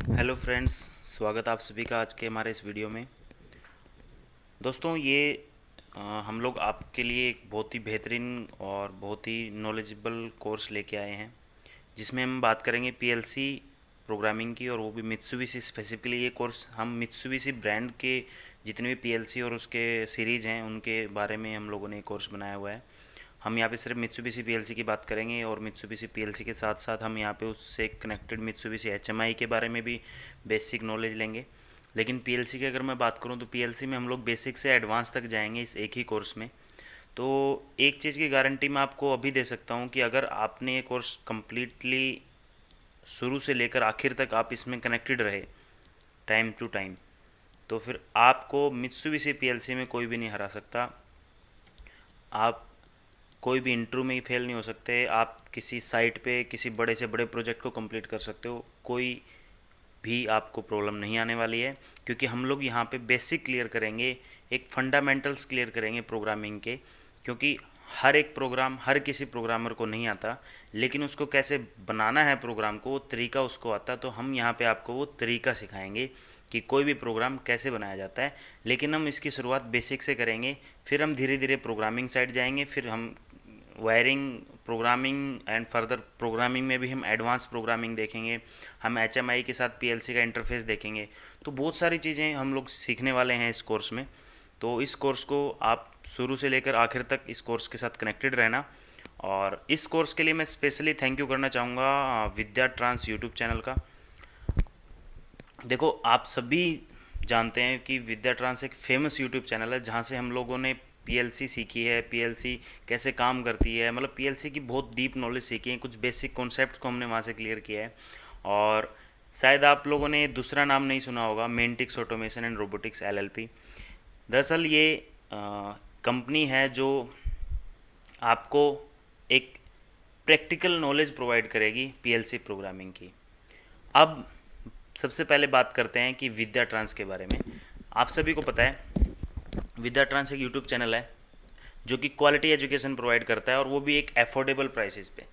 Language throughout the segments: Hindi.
हेलो फ्रेंड्स, स्वागत आप सभी का आज के हमारे इस वीडियो में। दोस्तों हम लोग आपके लिए एक बहुत ही बेहतरीन और बहुत ही नॉलेजेबल कोर्स लेके आए हैं, जिसमें हम बात करेंगे पीएलसी प्रोग्रामिंग की, और वो भी मित्सुबिशी स्पेसिफिकली। ये कोर्स हम मित्सुबिशी ब्रांड के जितने भी पीएलसी और उसके सीरीज़ हैं उनके बारे में हम लोगों ने कोर्स बनाया हुआ है। हम यहाँ पे सिर्फ मित्सुबिशी पीएलसी की बात करेंगे, और मित्सुबिशी पीएलसी के साथ साथ हम यहाँ पे उससे कनेक्टेड मित्सुबिशी एचएमआई के बारे में भी बेसिक नॉलेज लेंगे। लेकिन पीएलसी की अगर मैं बात करूँ तो पीएलसी में हम लोग बेसिक से एडवांस तक जाएंगे इस एक ही कोर्स में। तो एक चीज़ की गारंटी मैं आपको अभी दे सकता हूँ कि अगर आपने ये कोर्स कम्प्लीटली शुरू से लेकर आखिर तक आप इसमें कनेक्टेड रहे टाइम टू टाइम, तो फिर आपको मित्सुबिशी पीएलसी में कोई भी नहीं हरा सकता। आप कोई भी इंटरव्यू में ही फेल नहीं हो सकते। आप किसी साइट पे किसी बड़े से बड़े प्रोजेक्ट को कंप्लीट कर सकते हो, कोई भी आपको प्रॉब्लम नहीं आने वाली है, क्योंकि हम लोग यहाँ पे बेसिक क्लियर करेंगे, एक फंडामेंटल्स क्लियर करेंगे प्रोग्रामिंग के। क्योंकि हर एक प्रोग्राम हर किसी प्रोग्रामर को नहीं आता, लेकिन उसको कैसे बनाना है प्रोग्राम को वो तरीका उसको आता। तो हम यहाँ पे आपको वो तरीका सिखाएंगे कि कोई भी प्रोग्राम कैसे बनाया जाता है। लेकिन हम इसकी शुरुआत बेसिक से करेंगे, फिर हम धीरे धीरे प्रोग्रामिंग साइड जाएंगे, फिर हम wiring programming and further programming में भी हम एडवांस प्रोग्रामिंग देखेंगे। हम एचएमआई के साथ पीएलसी का इंटरफेस देखेंगे। तो बहुत सारी चीज़ें हम लोग सीखने वाले हैं इस कोर्स में। तो इस कोर्स को आप शुरू से लेकर आखिर तक इस कोर्स के साथ कनेक्टेड रहना। और इस कोर्स के लिए मैं स्पेशली थैंक यू करना चाहूँगा विद्या ट्रांस यूट्यूब चैनल का। देखो, आप सभी जानते हैं कि विद्या ट्रांस एक फेमस यूट्यूब चैनल है, जहाँ से हम लोगों ने पीएलसी सीखी है, पीएलसी कैसे काम करती है, मतलब पीएलसी की बहुत डीप नॉलेज सीखी है। कुछ बेसिक कॉन्सेप्ट को हमने वहाँ से क्लियर किया है। और शायद आप लोगों ने दूसरा नाम नहीं सुना होगा, मेंटिक्स ऑटोमेशन एंड रोबोटिक्स एलएलपी। दरअसल ये कंपनी है जो आपको एक प्रैक्टिकल नॉलेज प्रोवाइड करेगी पीएलसी प्रोग्रामिंग की। अब सबसे पहले बात करते हैं कि विद्या ट्रांस के बारे में। आप सभी को पता है विद्या ट्रांस एक यूट्यूब चैनल है जो कि क्वालिटी एजुकेशन प्रोवाइड करता है, और वो भी एक अफोर्डेबल प्राइसेस पे।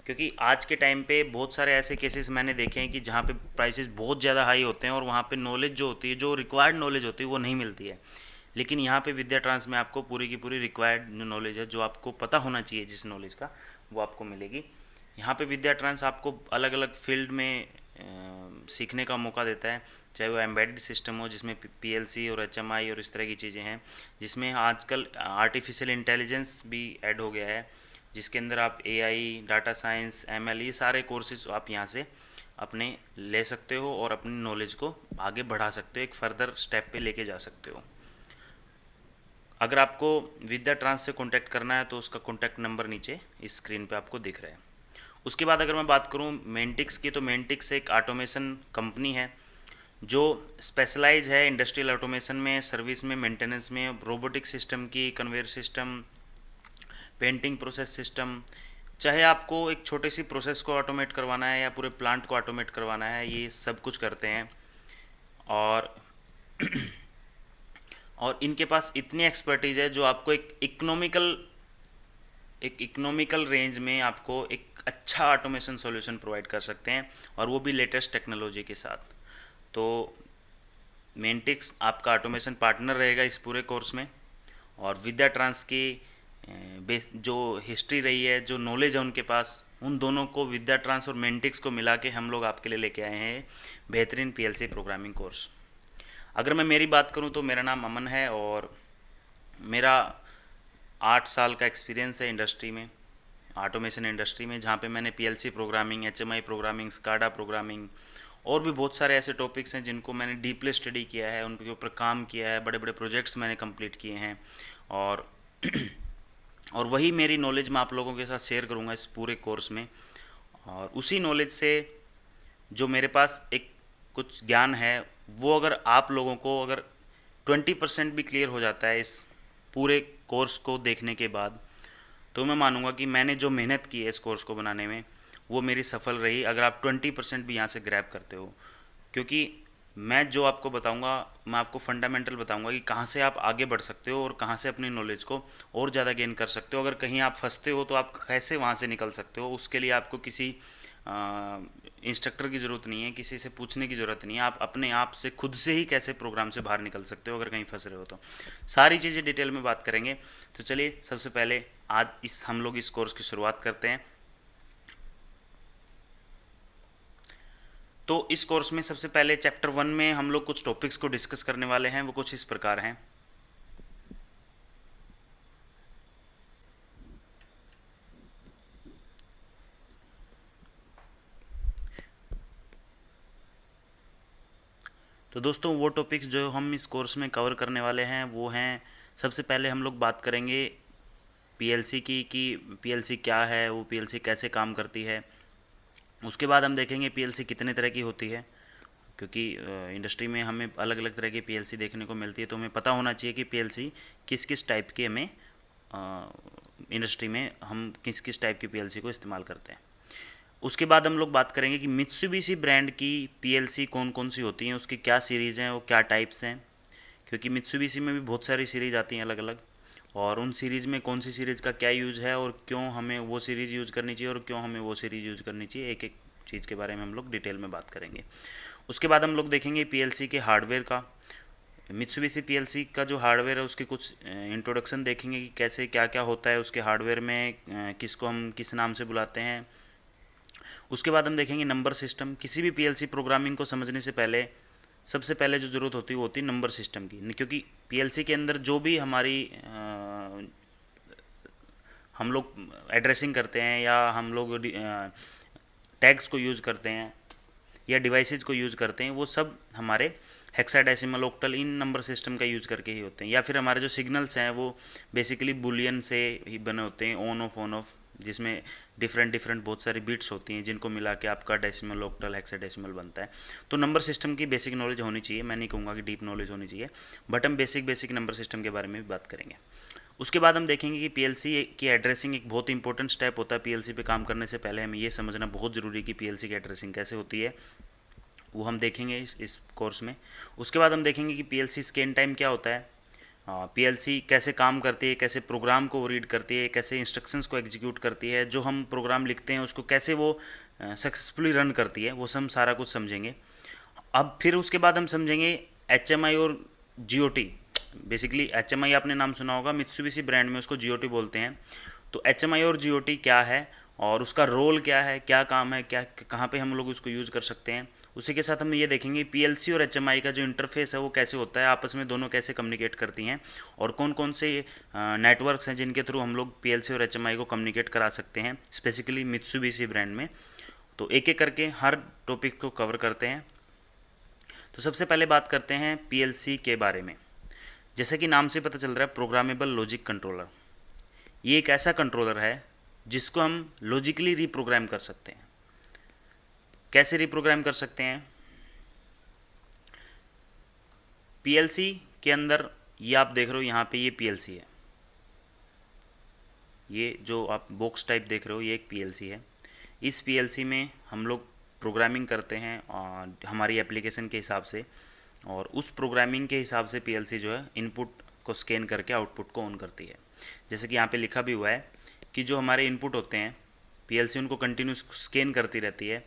क्योंकि आज के टाइम पे बहुत सारे ऐसे केसेस मैंने देखे हैं कि जहाँ पे प्राइसेस बहुत ज़्यादा हाई होते हैं और वहाँ पे नॉलेज जो होती है, जो रिक्वायर्ड नॉलेज होती है, वो नहीं मिलती है। लेकिन यहाँ पे विद्या ट्रांस में आपको पूरी की पूरी रिक्वायर्ड जो नॉलेज है, जो आपको पता होना चाहिए जिस नॉलेज का, वो आपको मिलेगी। यहाँ पे विद्या ट्रांस आपको अलग अलग फील्ड में सीखने का मौका देता है। चाहे वो एम्बेडेड सिस्टम हो जिसमें पीएलसी और एचएमआई और इस तरह की चीज़ें हैं, जिसमें आजकल आर्टिफिशियल इंटेलिजेंस भी ऐड हो गया है, जिसके अंदर आप एआई, डाटा साइंस, एमएल, ये सारे कोर्सेज आप यहाँ से अपने ले सकते हो और अपनी नॉलेज को आगे बढ़ा सकते हो, एक फर्दर स्टेप पे लेके जा सकते हो। अगर आपको विद्या ट्रांस से कॉन्टैक्ट करना है तो उसका कॉन्टैक्ट नंबर नीचे इस स्क्रीन पे आपको दिख रहा है। उसके बाद अगर मैं बात करूँ मेंटिक्स की, तो मेंटिक्स एक ऑटोमेशन कंपनी है जो स्पेशलाइज है इंडस्ट्रियल ऑटोमेशन में, सर्विस में, मेंटेनेंस में, रोबोटिक सिस्टम की, conveyor system, painting process system. चाहे आपको एक छोटी सी प्रोसेस को ऑटोमेट करवाना है या पूरे प्लांट को ऑटोमेट करवाना है, ये सब कुछ करते हैं। और और इनके पास इतनी एक्सपर्टीज़ है जो आपको एक इकोनॉमिकल रेंज में आपको एक अच्छा ऑटोमेशन सॉल्यूशन प्रोवाइड कर सकते हैं, और वो भी लेटेस्ट टेक्नोलॉजी के साथ। तो मेंटिक्स आपका ऑटोमेशन पार्टनर रहेगा इस पूरे कोर्स में। और विद्या ट्रांस की बेस जो हिस्ट्री रही है, जो नॉलेज है उनके पास, उन दोनों को, विद्या ट्रांस और मेंटिक्स को मिला के हम लोग आपके लिए लेके आए हैं बेहतरीन पीएलसी प्रोग्रामिंग कोर्स। अगर मैं मेरी बात करूं तो मेरा नाम अमन है, और मेरा 8 साल का एक्सपीरियंस है इंडस्ट्री में, ऑटोमेशन इंडस्ट्री में, जहाँ पे मैंने PLC programming, HMI programming, SCADA programming और भी बहुत सारे ऐसे टॉपिक्स हैं जिनको मैंने डीपली स्टडी किया है, उनके ऊपर काम किया है, बड़े बड़े प्रोजेक्ट्स मैंने कंप्लीट किए हैं। और और वही मेरी नॉलेज मैं आप लोगों के साथ शेयर करूँगा इस पूरे कोर्स में। और उसी नॉलेज से जो मेरे पास एक कुछ ज्ञान है, वो अगर आप लोगों को अगर 20% भी क्लियर हो जाता है इस पूरे कोर्स को देखने के बाद, तो मैं मानूंगा कि मैंने जो मेहनत की है इस कोर्स को बनाने में, वो मेरी सफल रही, अगर आप 20% भी यहाँ से ग्रैब करते हो। क्योंकि मैं जो आपको बताऊंगा, मैं आपको फंडामेंटल बताऊंगा कि कहाँ से आप आगे बढ़ सकते हो और कहाँ से अपनी नॉलेज को और ज़्यादा गेन कर सकते हो। अगर कहीं आप फंसते हो तो आप कैसे वहाँ से निकल सकते हो, उसके लिए आपको किसी इंस्ट्रक्टर की ज़रूरत नहीं है, किसी से पूछने की ज़रूरत नहीं है, आप अपने आप से खुद से ही कैसे प्रोग्राम से बाहर निकल सकते हो अगर कहीं फंस रहे हो तो। सारी चीज़ें डिटेल में बात करेंगे। तो चलिए सबसे पहले आज हम लोग इस कोर्स की शुरुआत करते हैं। तो इस कोर्स में सबसे पहले चैप्टर 1 में हम लोग कुछ टॉपिक्स को डिस्कस करने वाले हैं, वो कुछ इस प्रकार हैं। तो दोस्तों वो टॉपिक्स जो हम इस कोर्स में कवर करने वाले हैं वो हैं, सबसे पहले हम लोग बात करेंगे पीएलसी की, कि पीएलसी क्या है, वो पीएलसी कैसे काम करती है। उसके बाद हम देखेंगे पीएलसी कितने तरह की होती है, क्योंकि इंडस्ट्री में हमें अलग अलग तरह की पीएलसी देखने को मिलती है, तो हमें पता होना चाहिए कि पीएलसी किस किस टाइप के हमें इंडस्ट्री में हम किस किस टाइप की पीएलसी को इस्तेमाल करते हैं। उसके बाद हम लोग बात करेंगे कि मित्सुबिशी ब्रांड की पीएलसी कौन कौन सी होती हैं, उसकी क्या सीरीज़ हैं, वो क्या टाइप्स हैं, क्योंकि मित्सुबिशी में भी बहुत सारी सीरीज़ आती हैं अलग अलग, और उन सीरीज़ में कौन सी सीरीज़ का क्या यूज़ है और क्यों हमें वो सीरीज़ यूज़ करनी चाहिए और क्यों हमें वो सीरीज़ यूज़ करनी चाहिए, एक एक चीज़ के बारे में हम लोग डिटेल में बात करेंगे। उसके बाद हम लोग देखेंगे पीएलसी के हार्डवेयर का, मित्सुबिशी पीएलसी का जो हार्डवेयर है उसके कुछ इंट्रोडक्शन देखेंगे कि कैसे क्या क्या होता है उसके हार्डवेयर में, किसको हम किस नाम से बुलाते हैं। उसके बाद हम देखेंगे नंबर सिस्टम। किसी भी पीएलसी प्रोग्रामिंग को समझने से पहले सबसे पहले जो ज़रूरत होती है वो होती है नंबर सिस्टम की, क्योंकि पीएलसी के अंदर जो भी हमारी हम लोग एड्रेसिंग करते हैं या हम लोग टैग्स को यूज़ करते हैं या डिवाइसेज को यूज़ करते हैं, वो सब हमारे हेक्साडेसिमल ऑक्टल इन नंबर सिस्टम का यूज़ करके ही होते हैं। या फिर हमारे जो सिग्नल्स हैं वो बेसिकली बुलियन से ही बने होते हैं, ऑन ऑफ, जिसमें डिफरेंट डिफरेंट बहुत सारी बिट्स होती हैं जिनको मिला के आपका डेसिमल ऑक्टल हेक्साडेसिमल बनता है। तो नंबर सिस्टम की बेसिक नॉलेज होनी चाहिए, मैं नहीं कहूँगा कि डीप नॉलेज होनी चाहिए, बट हम बेसिक नंबर सिस्टम के बारे में भी बात करेंगे। उसके बाद हम देखेंगे कि पीएलसी की एड्रेसिंग एक बहुत इंपॉर्टेंट स्टेप होता है। पीएलसी पे काम करने से पहले हमें ये समझना बहुत ज़रूरी है कि पीएलसी की एड्रेसिंग कैसे होती है, वो हम देखेंगे इस कोर्स में। उसके बाद हम देखेंगे कि पीएलसी स्कैन टाइम क्या होता है, पीएलसी कैसे काम करती है, कैसे प्रोग्राम को रीड करती है, कैसे इंस्ट्रक्शंस को एग्जीक्यूट करती है, जो हम प्रोग्राम लिखते हैं उसको कैसे वो सक्सेसफुली रन करती है, वो हम सारा कुछ समझेंगे। अब फिर उसके बाद हम समझेंगे एचएमआई और जीओटी। बेसिकली एचएमआई आपने नाम सुना होगा, मित्सुबिशी ब्रांड में उसको जीओटी बोलते हैं। तो एचएमआई और जीओटी क्या है और उसका रोल क्या है, क्या काम है, क्या कहाँ पे हम लोग उसको यूज़ कर सकते हैं। उसी के साथ हम ये देखेंगे पीएलसी और एचएमआई का जो इंटरफेस है वो कैसे होता है, आपस में दोनों कैसे कम्युनिकेट करती हैं, और कौन कौन से नेटवर्क्स हैं जिनके थ्रू हम लोग पीएलसी और एचएमआई को कम्युनिकेट करा सकते हैं, स्पेसिफिकली मित्सुबिशी ब्रांड में। तो एक एक करके हर टॉपिक को कवर करते हैं। तो सबसे पहले बात करते हैं पीएलसी के बारे में। जैसे कि नाम से पता चल रहा है, प्रोग्रामेबल लॉजिक कंट्रोलर। ये एक ऐसा कंट्रोलर है जिसको हम लॉजिकली रिप्रोग्राम कर सकते हैं। कैसे रिप्रोग्राम कर सकते हैं? पीएलसी के अंदर ये आप देख रहे हो, यहाँ पे ये पीएलसी है, ये जो आप बॉक्स टाइप देख रहे हो ये एक पीएलसी है। इस पीएलसी में हम लोग प्रोग्रामिंग करते हैं हमारी एप्लीकेशन के हिसाब से, और उस प्रोग्रामिंग के हिसाब से पीएलसी जो है इनपुट को स्कैन करके आउटपुट को ऑन करती है। जैसे कि यहाँ पे लिखा भी हुआ है कि जो हमारे इनपुट होते हैं पीएलसी उनको कंटिन्यूस स्कैन करती रहती है,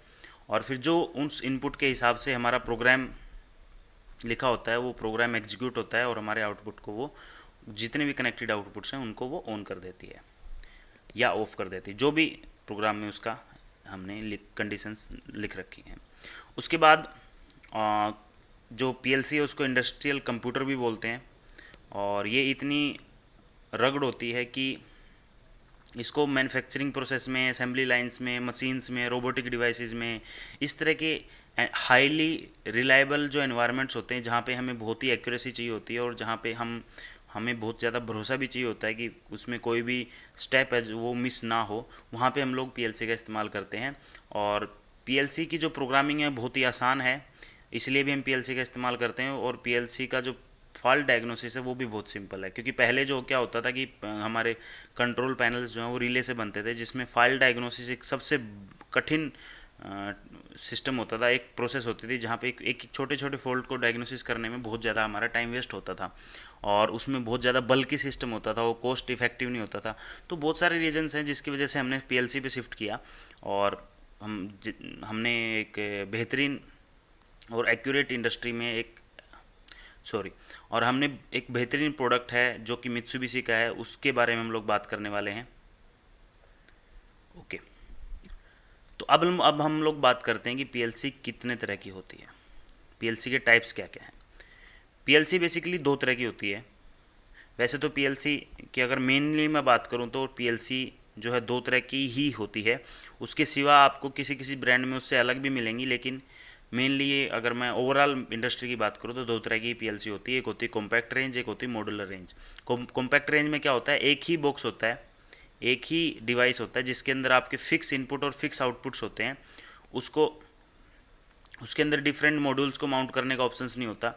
और फिर जो उस इनपुट के हिसाब से हमारा प्रोग्राम लिखा होता है वो प्रोग्राम एग्जीक्यूट होता है, और हमारे आउटपुट को वो जितने भी कनेक्टेड आउटपुट्स हैं उनको वो ऑन कर देती है या ऑफ़ कर देती है, जो भी प्रोग्राम में उसका हमने कंडीशंस लिख रखी हैं। उसके बाद जो पीएलसी है उसको इंडस्ट्रियल कंप्यूटर भी बोलते हैं, और ये इतनी रगड़ होती है कि इसको मैन्युफैक्चरिंग प्रोसेस में, असेंबली लाइंस में, मशीन्स में, रोबोटिक डिवाइसेस में, इस तरह के हाईली रिलायबल जो एनवायरनमेंट्स होते हैं जहाँ पे हमें बहुत ही एक्यूरेसी चाहिए होती है और जहाँ पे हमें बहुत ज़्यादा भरोसा भी चाहिए होता है कि उसमें कोई भी स्टेप है जो वो मिस ना हो, वहाँ पे हम लोग पीएलसी का इस्तेमाल करते हैं। और पीएलसी की जो प्रोग्रामिंग है बहुत ही आसान है, इसलिए भी हम पीएलसी का इस्तेमाल करते हैं। और पीएलसी का जो फॉल्ट डायग्नोसिस है वो भी बहुत सिंपल है, क्योंकि पहले जो क्या होता था कि हमारे कंट्रोल पैनल्स जो हैं वो रिले से बनते थे, जिसमें फाइल डायग्नोसिस एक सबसे कठिन सिस्टम होता था, एक प्रोसेस होती थी जहाँ पे एक छोटे छोटे फॉल्ट को डायग्नोसिस करने में बहुत ज़्यादा हमारा टाइम वेस्ट होता था, और उसमें बहुत ज़्यादा बल्कि सिस्टम होता था, वो कॉस्ट इफेक्टिव नहीं होता था। तो बहुत सारे रीजंस हैं जिसकी वजह से हमने पीएलसी पे शिफ्ट किया, और हमने एक बेहतरीन और एक्यूरेट इंडस्ट्री में एक सॉरी और हमने एक बेहतरीन प्रोडक्ट है जो कि मित्सुबिशी का है, उसके बारे में हम लोग बात करने वाले हैं। ओके, तो अब हम लोग बात करते हैं कि पीएलसी कितने तरह की होती है, पीएलसी के टाइप्स क्या क्या हैं। पीएलसी बेसिकली दो तरह की होती है। वैसे तो पीएलसी की अगर मेनली मैं बात करूं तो पीएलसी जो है दो तरह की ही होती है। उसके सिवा आपको किसी किसी ब्रांड में उससे अलग भी मिलेंगी, लेकिन मेनली ये अगर मैं ओवरऑल इंडस्ट्री की बात करूँ तो दो तरह की पीएलसी होती है। एक होती है कॉम्पैक्ट रेंज, एक होती है मॉड्यूलर रेंज। कॉम्पैक्ट रेंज में क्या होता है, एक ही बॉक्स होता है, एक ही डिवाइस होता है जिसके अंदर आपके फिक्स इनपुट और फिक्स आउटपुट्स होते हैं। उसको उसके अंदर डिफरेंट मॉड्यूल्स को माउंट करने का ऑप्शंस नहीं होता,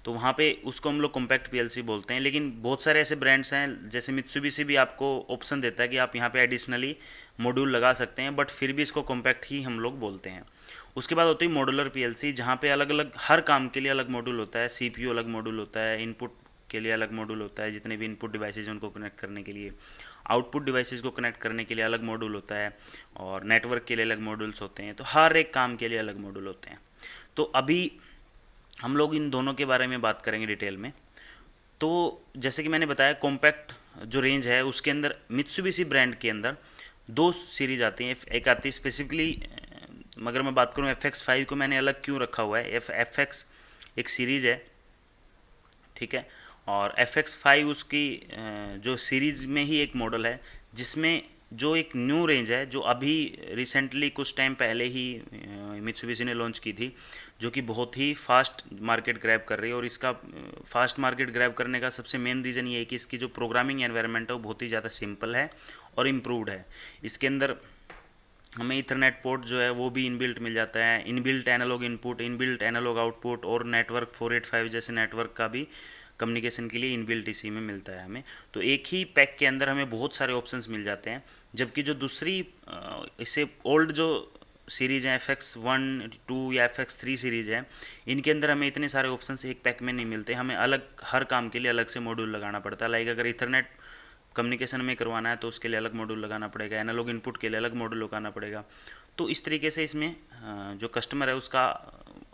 तो वहाँ पे उसको हम लोग कॉम्पैक्ट पीएलसी बोलते हैं। लेकिन बहुत सारे ऐसे ब्रांड्स हैं जैसे मित्सुबिशी भी आपको ऑप्शन देता है कि आप यहाँ पे एडिशनली मॉड्यूल लगा सकते हैं, बट फिर भी इसको कॉम्पैक्ट ही हम लोग बोलते हैं। उसके बाद होती है मॉड्यूलर पीएलसी, जहाँ पे अलग अलग हर काम के लिए अलग मॉड्यूल होता है। सीपीयू अलग मॉड्यूल होता है, इनपुट के लिए अलग मॉड्यूल होता है, जितने भी इनपुट डिवाइसेज हैं उनको कनेक्ट करने के लिए, आउटपुट डिवाइसेज को कनेक्ट करने के लिए अलग मॉड्यूल होता है, और नेटवर्क के लिए अलग मॉड्यूल्स होते हैं। तो हर एक काम के लिए अलग मॉड्यूल होते हैं। तो अभी हम लोग इन दोनों के बारे में बात करेंगे डिटेल में। तो जैसे कि मैंने बताया, कॉम्पैक्ट जो रेंज है उसके अंदर मित्सुबिशी ब्रांड के अंदर दो सीरीज आती हैं। एक आती है स्पेसिफिकली, अगर मैं बात करूँ FX5 को मैंने अलग क्यों रखा हुआ है, FX एक सीरीज़ है, ठीक है, और FX5 उसकी जो सीरीज़ में ही एक मॉडल है, जिसमें जो एक न्यू रेंज है जो अभी रिसेंटली कुछ टाइम पहले ही मित्सुबिशी ने लॉन्च की थी, जो कि बहुत ही फास्ट मार्केट ग्रैब कर रही है। और इसका फास्ट मार्केट ग्रैब करने का सबसे मेन रीज़न ये है कि इसकी जो प्रोग्रामिंग एनवायरनमेंट है वो बहुत ही ज़्यादा सिंपल है और इम्प्रूवड है। इसके अंदर हमें इथरनेट पोर्ट जो है वो भी इनबिल्ट मिल जाता है, inbuilt analogue input, inbuilt analogue output, और नेटवर्क 485 जैसे नेटवर्क का भी कम्युनिकेशन के लिए इनबिल्ट इसी में मिलता है हमें। तो एक ही पैक के अंदर हमें बहुत सारे ऑप्शंस मिल जाते हैं। जबकि जो दूसरी इससे ओल्ड जो सीरीज़ हैं FX1 2 या FX3 सीरीज़ है, इनके अंदर हमें इतने सारे ऑप्शंस एक पैक में नहीं मिलते। हमें अलग हर काम के लिए अलग से मॉड्यूल लगाना पड़ता है। लाइक अगर इथरनेट कम्युनिकेशन में करवाना है तो उसके लिए अलग मॉड्यूल लगाना पड़ेगा, एनालॉग इनपुट के लिए अलग मॉड्यूल लगाना पड़ेगा। तो इस तरीके से इसमें जो कस्टमर है उसका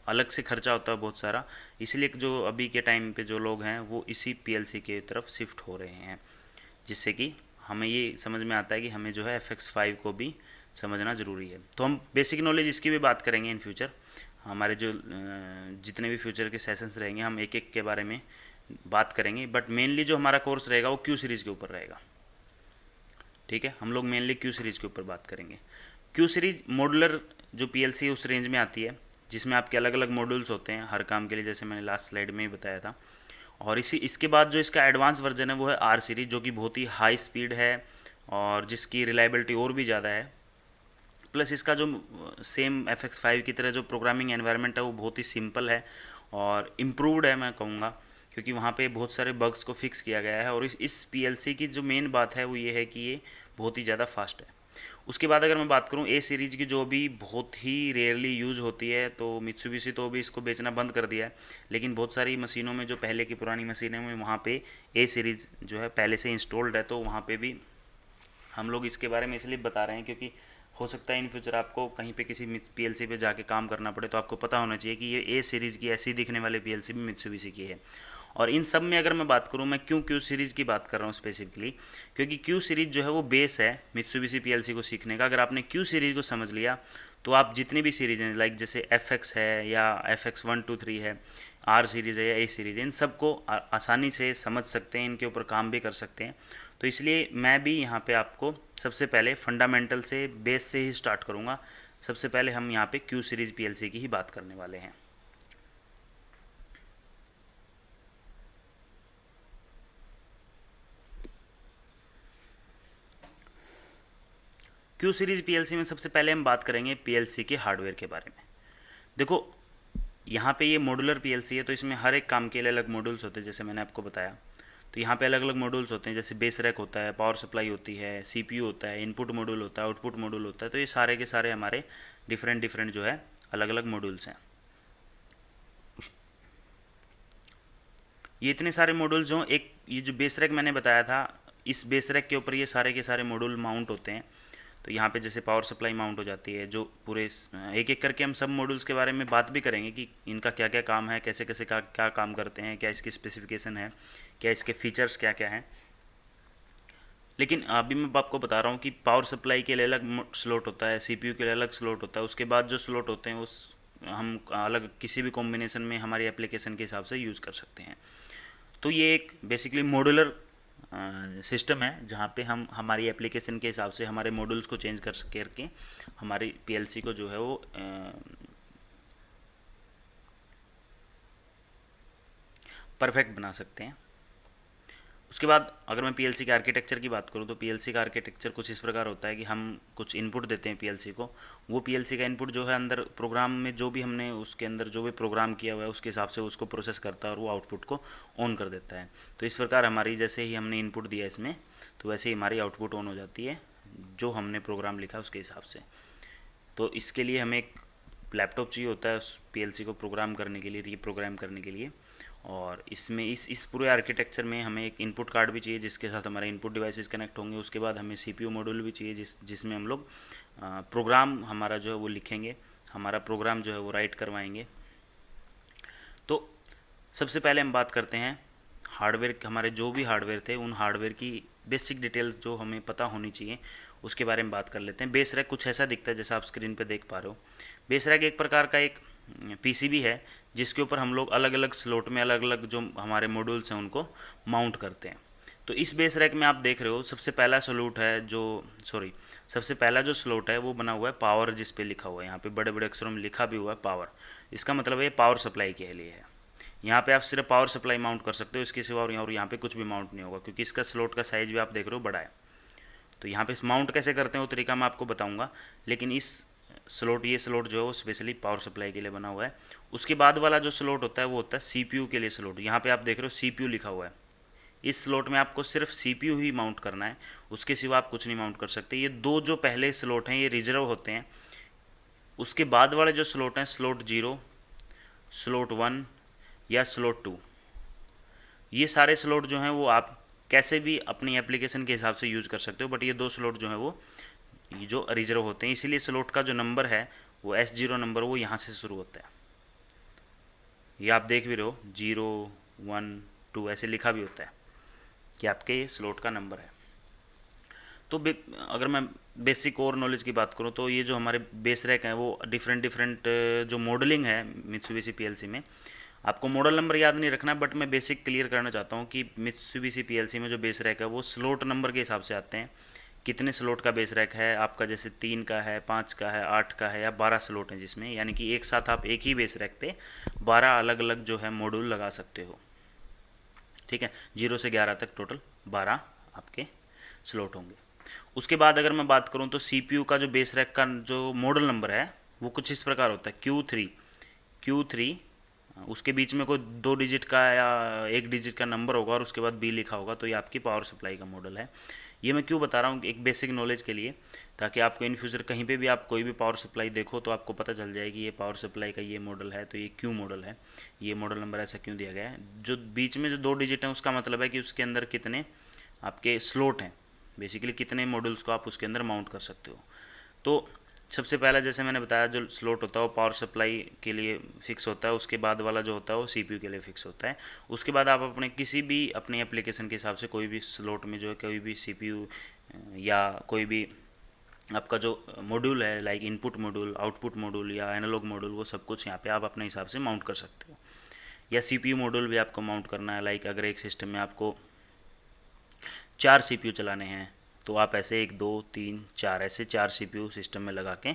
अलग से खर्चा होता है बहुत सारा। इसलिए जो अभी के टाइम पे जो लोग हैं वो इसी पीएलसी के तरफ शिफ्ट हो रहे हैं, जिससे कि हमें ये समझ में आता है कि हमें जो है FX5 को भी समझना ज़रूरी है। तो हम बेसिक नॉलेज इसकी भी बात करेंगे इन फ्यूचर। हमारे जो जितने भी फ्यूचर के सेशंस रहेंगे हम एक एक के बारे में बात करेंगे, बट मेनली जो हमारा कोर्स रहेगा वो क्यू सीरीज़ के ऊपर रहेगा, ठीक है। हम लोग मेनली क्यू सीरीज़ के ऊपर बात करेंगे। क्यू सीरीज मॉड्यूलर जो पीएलसी उस रेंज में आती है, जिसमें आपके अलग अलग मॉड्यूल्स होते हैं हर काम के लिए, जैसे मैंने लास्ट स्लाइड में ही बताया था। और इसके बाद जो इसका एडवांस वर्जन है वो है आर सीरीज, जो कि बहुत ही हाई स्पीड है और जिसकी रिलायबिलिटी और भी ज़्यादा है। प्लस इसका जो सेम FX5 की तरह जो प्रोग्रामिंग एनवायरनमेंट है वो बहुत ही सिंपल है और इम्प्रूवड है मैं कहूँगा, क्योंकि वहाँ पे बहुत सारे बग्स को फिक्स किया गया है। और इस पीएलसी की जो मेन बात है वो ये है कि ये बहुत ही ज़्यादा फास्ट है। उसके बाद अगर मैं बात करूँ ए सीरीज़ की, जो अभी बहुत ही रेयरली यूज होती है, तो मित्सुबिशी तो अभी इसको बेचना बंद कर दिया है। लेकिन बहुत सारी मशीनों में जो पहले की पुरानी मशीनें हैं वहाँ पे ए सीरीज़ जो है पहले से इंस्टॉल्ड है, तो वहाँ पे भी हम लोग इसके बारे में इसलिए बता रहे हैं क्योंकि हो सकता है इन फ्यूचर आपको कहीं पे किसी पीएलसी पे जाके काम करना पड़े, तो आपको पता होना चाहिए कि ये ए सीरीज़ की ऐसी दिखने वाले पीएलसी भी मित्सुबिशी की है। और इन सब में अगर मैं बात करूँ, मैं क्यों क्यू सीरीज़ की बात कर रहा हूँ स्पेसिफिकली, क्योंकि क्यू सीरीज़ जो है वो बेस है मित्सुबिशी पीएलसी को सीखने का। अगर आपने क्यू सीरीज़ को समझ लिया तो आप जितनी भी सीरीज़ हैं, लाइक जैसे FX है या FX1 2 3 है, आर सीरीज़ है या ए सीरीज़ है, इन सबको आसानी से समझ सकते हैं, इनके ऊपर काम भी कर सकते हैं। तो इसलिए मैं भी यहाँ पे आपको सबसे पहले फंडामेंटल से, बेस से ही स्टार्ट करूँगा। सबसे पहले हम यहाँ पे क्यू सीरीज़ पीएलसी की ही बात करने वाले हैं। क्यू सीरीज़ पीएलसी में सबसे पहले हम बात करेंगे पीएलसी के हार्डवेयर के बारे में। देखो, यहाँ पे ये मॉड्यूलर पीएलसी है, तो इसमें हर एक काम के लिए अलग मॉड्यूल्स होते हैं, जैसे मैंने आपको बताया। तो यहाँ पे अलग अलग मॉड्यूल्स होते हैं, जैसे बेस रैक होता है, पावर सप्लाई होती है, सीपीयू होता है, इनपुट मॉड्यूल होता है, आउटपुट मॉड्यूल होता है। तो ये सारे के सारे हमारे डिफरेंट डिफरेंट जो है अलग अलग मॉड्यूल्स हैं। ये इतने सारे मॉड्यूल्स जो ये जो बेस रैक मैंने बताया था, इस बेस रैक के ऊपर ये सारे के सारे मॉड्यूल माउंट होते हैं। तो यहाँ पे जैसे पावर सप्लाई माउंट हो जाती है, जो पूरे एक एक करके हम सब मॉड्यूल्स के बारे में बात भी करेंगे कि इनका क्या क्या काम है, कैसे कैसे क्या काम करते हैं, क्या इसकी स्पेसिफिकेशन है, क्या इसके फीचर्स क्या क्या हैं। लेकिन अभी मैं आपको बता रहा हूँ कि पावर सप्लाई के लिए अलग स्लॉट होता है, सीपीयू के लिए अलग स्लॉट होता है, उसके बाद जो स्लॉट होते हैं उस हम अलग किसी भी कॉम्बिनेशन में हमारी एप्लीकेशन के हिसाब से यूज़ कर सकते हैं। तो ये एक बेसिकली मॉड्यूलर सिस्टम है जहाँ पे हम हमारी एप्लीकेशन के हिसाब से हमारे मॉड्यूल्स को चेंज कर करके हमारी पीएलसी को जो है वो परफेक्ट बना सकते हैं। उसके बाद अगर मैं पीएलसी के आर्किटेक्चर की बात करूँ तो पीएलसी का आर्किटेक्चर कुछ इस प्रकार होता है कि हम कुछ इनपुट देते हैं पीएलसी को, वो पीएलसी का इनपुट जो है अंदर प्रोग्राम में जो भी हमने उसके अंदर जो भी प्रोग्राम किया हुआ है उसके हिसाब से उसको प्रोसेस करता है और वो आउटपुट को ऑन कर देता है। तो इस प्रकार हमारी जैसे ही हमने इनपुट दिया इसमें तो वैसे ही हमारी आउटपुट ऑन हो जाती है जो हमने प्रोग्राम लिखा उसके हिसाब से। तो इसके लिए हमें एक लैपटॉप चाहिए होता है उस पीएलसी को प्रोग्राम करने के लिए, रीप्रोग्राम करने के लिए। और इसमें इस पूरे आर्किटेक्चर में हमें एक इनपुट कार्ड भी चाहिए जिसके साथ हमारे इनपुट डिवाइसेस कनेक्ट होंगे। उसके बाद हमें सीपीयू मॉड्यूल भी चाहिए जिसमें हम लोग प्रोग्राम हमारा जो है वो लिखेंगे, हमारा प्रोग्राम जो है वो राइट करवाएंगे। तो सबसे पहले हम बात करते हैं हार्डवेयर, हमारे जो भी हार्डवेयर थे उन हार्डवेयर की बेसिक डिटेल्स जो हमें पता होनी चाहिए उसके बारे में बात कर लेते हैं। बेस रैक कुछ ऐसा दिखता है जैसा आप स्क्रीन पे देख पा रहे हो। बेस रैक एक प्रकार का एक पीसीबी है जिसके ऊपर हम लोग अलग अलग स्लॉट में अलग अलग जो हमारे मॉड्यूल्स हैं उनको माउंट करते हैं। तो इस बेस रैक में आप देख रहे हो सबसे पहला जो स्लॉट है वो बना हुआ है पावर, जिस पे लिखा हुआ है, यहाँ पे बड़े बड़े अक्षरों में लिखा भी हुआ है पावर। इसका मतलब है ये पावर सप्लाई के लिए है। यहाँ पे आप सिर्फ पावर सप्लाई माउंट कर सकते हो, इसके सिवा और यहाँ पे कुछ भी माउंट नहीं होगा क्योंकि इसका स्लॉट का साइज भी आप देख रहे हो बड़ा है। तो यहाँ पे माउंट कैसे करते हैं वो तरीका मैं आपको बताऊँगा, लेकिन ये स्लॉट जो है वो स्पेशली पावर सप्लाई के लिए बना हुआ है। उसके बाद वाला जो स्लॉट होता है वो होता है सीपीयू के लिए स्लॉट। यहाँ पे आप देख रहे हो सीपीयू लिखा हुआ है। इस स्लॉट में आपको सिर्फ सीपीयू ही माउंट करना है, उसके सिवा आप कुछ नहीं माउंट कर सकते। ये दो जो पहले स्लॉट हैं ये रिजर्व होते हैं। उसके बाद वाले जो स्लॉट हैं स्लॉट 0, स्लॉट 1 या स्लॉट 2, ये सारे स्लॉट जो हैं वो आप कैसे भी अपनी एप्लीकेशन के हिसाब से यूज़ कर सकते हो, बट ये दो स्लॉट जो हैं वो ये जो रिजर्व होते हैं। इसीलिए स्लॉट का जो नंबर है वो S0 नंबर वो यहाँ से शुरू होता है। ये आप देख भी रहे हो 0 1 2 ऐसे लिखा भी होता है कि आपके ये स्लॉट का नंबर है। तो अगर मैं बेसिक और नॉलेज की बात करूँ तो ये जो हमारे बेस रैक हैं वो डिफरेंट जो मॉडलिंग है मित्सुबिशी पीएलसी में, आपको मॉडल नंबर याद नहीं रखना, बट मैं बेसिक क्लियर करना चाहता हूँ कि मित्सुबिशी पीएलसी में जो बेस रैक है वो स्लॉट नंबर के हिसाब से आते हैं। कितने स्लॉट का बेस रैक है आपका, जैसे 3 का है, 5 का है, 8 का है या 12 स्लॉट हैं जिसमें, यानी कि एक साथ आप एक ही बेस रैक पे 12 अलग अलग जो है मॉड्यूल लगा सकते हो। ठीक है, 0 से 11 तक टोटल 12 आपके स्लॉट होंगे। उसके बाद अगर मैं बात करूं तो सीपीयू का जो बेस रैक का जो मॉडल नंबर है वो कुछ इस प्रकार होता है Q3, उसके बीच में कोई 2 डिजिट का या 1 डिजिट का नंबर होगा और उसके बाद बी लिखा होगा, तो ये आपकी पावर सप्लाई का मॉडल है। ये मैं क्यों बता रहा हूँ, एक बेसिक नॉलेज के लिए, ताकि आपको इन फ्यूचर कहीं पे भी आप कोई भी पावर सप्लाई देखो तो आपको पता चल जाए कि ये पावर सप्लाई का ये मॉडल है, तो ये क्यों मॉडल है, ये मॉडल नंबर ऐसा क्यों दिया गया है। जो बीच में जो 2 डिजिट हैं उसका मतलब है कि उसके अंदर कितने आपके स्लॉट हैं, बेसिकली कितने मॉड्यूल्स को आप उसके अंदर माउंट कर सकते हो। तो सबसे पहला जैसे मैंने बताया जो स्लॉट होता है वो पावर सप्लाई के लिए फिक्स होता है, उसके बाद वाला जो होता है वो सीपीयू के लिए फिक्स होता है। उसके बाद आप अपने किसी भी अपनी एप्लीकेशन के हिसाब से कोई भी स्लॉट में जो है कोई भी सीपीयू या कोई भी आपका जो मॉड्यूल है, like input module, output module या एनालॉग मॉड्यूल, वो सब कुछ यहाँ पे आप अपने हिसाब से माउंट कर सकते हो। या सीपीयू मॉड्यूल भी आपको माउंट करना है, लाइक अगर एक सिस्टम में आपको 4 सीपीयू चलाने हैं तो आप ऐसे 1 2 3 4 ऐसे 4 सीपीयू सिस्टम में लगा के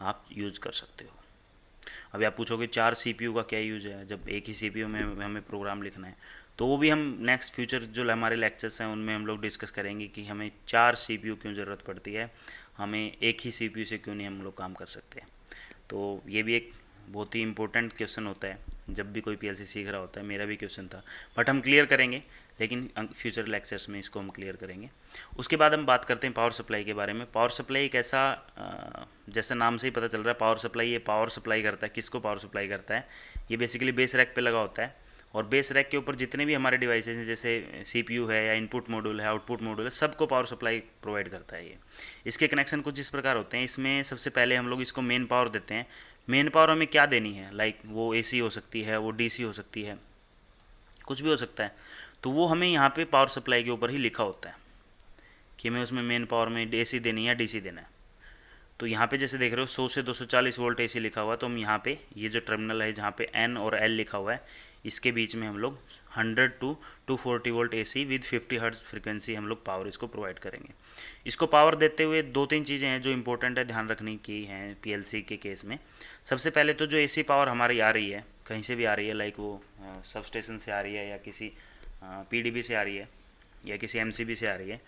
आप यूज़ कर सकते हो। अभी आप पूछोगे 4 सीपीयू का क्या यूज़ है, जब एक ही सीपीयू में हमें प्रोग्राम लिखना है, तो वो भी हम नेक्स्ट फ्यूचर जो हमारे लेक्चर्स हैं उनमें हम लोग डिस्कस करेंगे कि हमें 4 सीपीयू क्यों ज़रूरत पड़ती है, हमें एक ही सीपीयू से क्यों नहीं हम लोग काम कर सकते। तो ये भी एक बहुत ही इंपॉर्टेंट क्वेश्चन होता है जब भी कोई पीएलसी सीख रहा होता है, मेरा भी क्वेश्चन था, बट हम क्लियर करेंगे, लेकिन फ्यूचर लेक्चर्स में इसको हम क्लियर करेंगे। उसके बाद हम बात करते हैं पावर सप्लाई के बारे में। पावर सप्लाई एक ऐसा जैसे नाम से ही पता चल रहा है पावर सप्लाई, ये पावर सप्लाई करता है। किसको पावर सप्लाई करता है, ये बेसिकली बेस रैक पे लगा होता है और बेस रैक के ऊपर जितने भी हमारे डिवाइसेज हैं, जैसे सीपीयू है या इनपुट मॉड्यूल है, आउटपुट मॉड्यूल है, सबको पावर सप्लाई प्रोवाइड करता है ये। इसके कनेक्शन कुछ इस प्रकार होते हैं। इसमें सबसे पहले हम लोग इसको मेन पावर देते हैं। मेन पावर हमें क्या देनी है, लाइक वो एसी हो सकती है, वो डीसी हो सकती है, कुछ भी हो सकता है। तो वो हमें यहाँ पे पावर सप्लाई के ऊपर ही लिखा होता है कि हमें उसमें मेन पावर में एसी देनी है या डीसी देना है। तो यहाँ पे जैसे देख रहे हो 100 से 240 वोल्ट एसी लिखा हुआ है, तो हम यहाँ पे ये जो टर्मिनल है जहाँ पे एन और एल लिखा हुआ है, इसके बीच में हम लोग 100 to 240 volt AC with 50 hertz frequency हम लोग पावर इसको प्रोवाइड करेंगे। इसको पावर देते हुए दो तीन चीज़ें हैं जो इंपॉर्टेंट है ध्यान रखने की हैं पीएलसी के केस में। सबसे पहले तो जो एसी पावर हमारी आ रही है, कहीं से भी आ रही है, लाइक वो सब स्टेशन से आ रही है या किसी पीडीबी से आ रही है या किसी एमसीबी से आ रही है,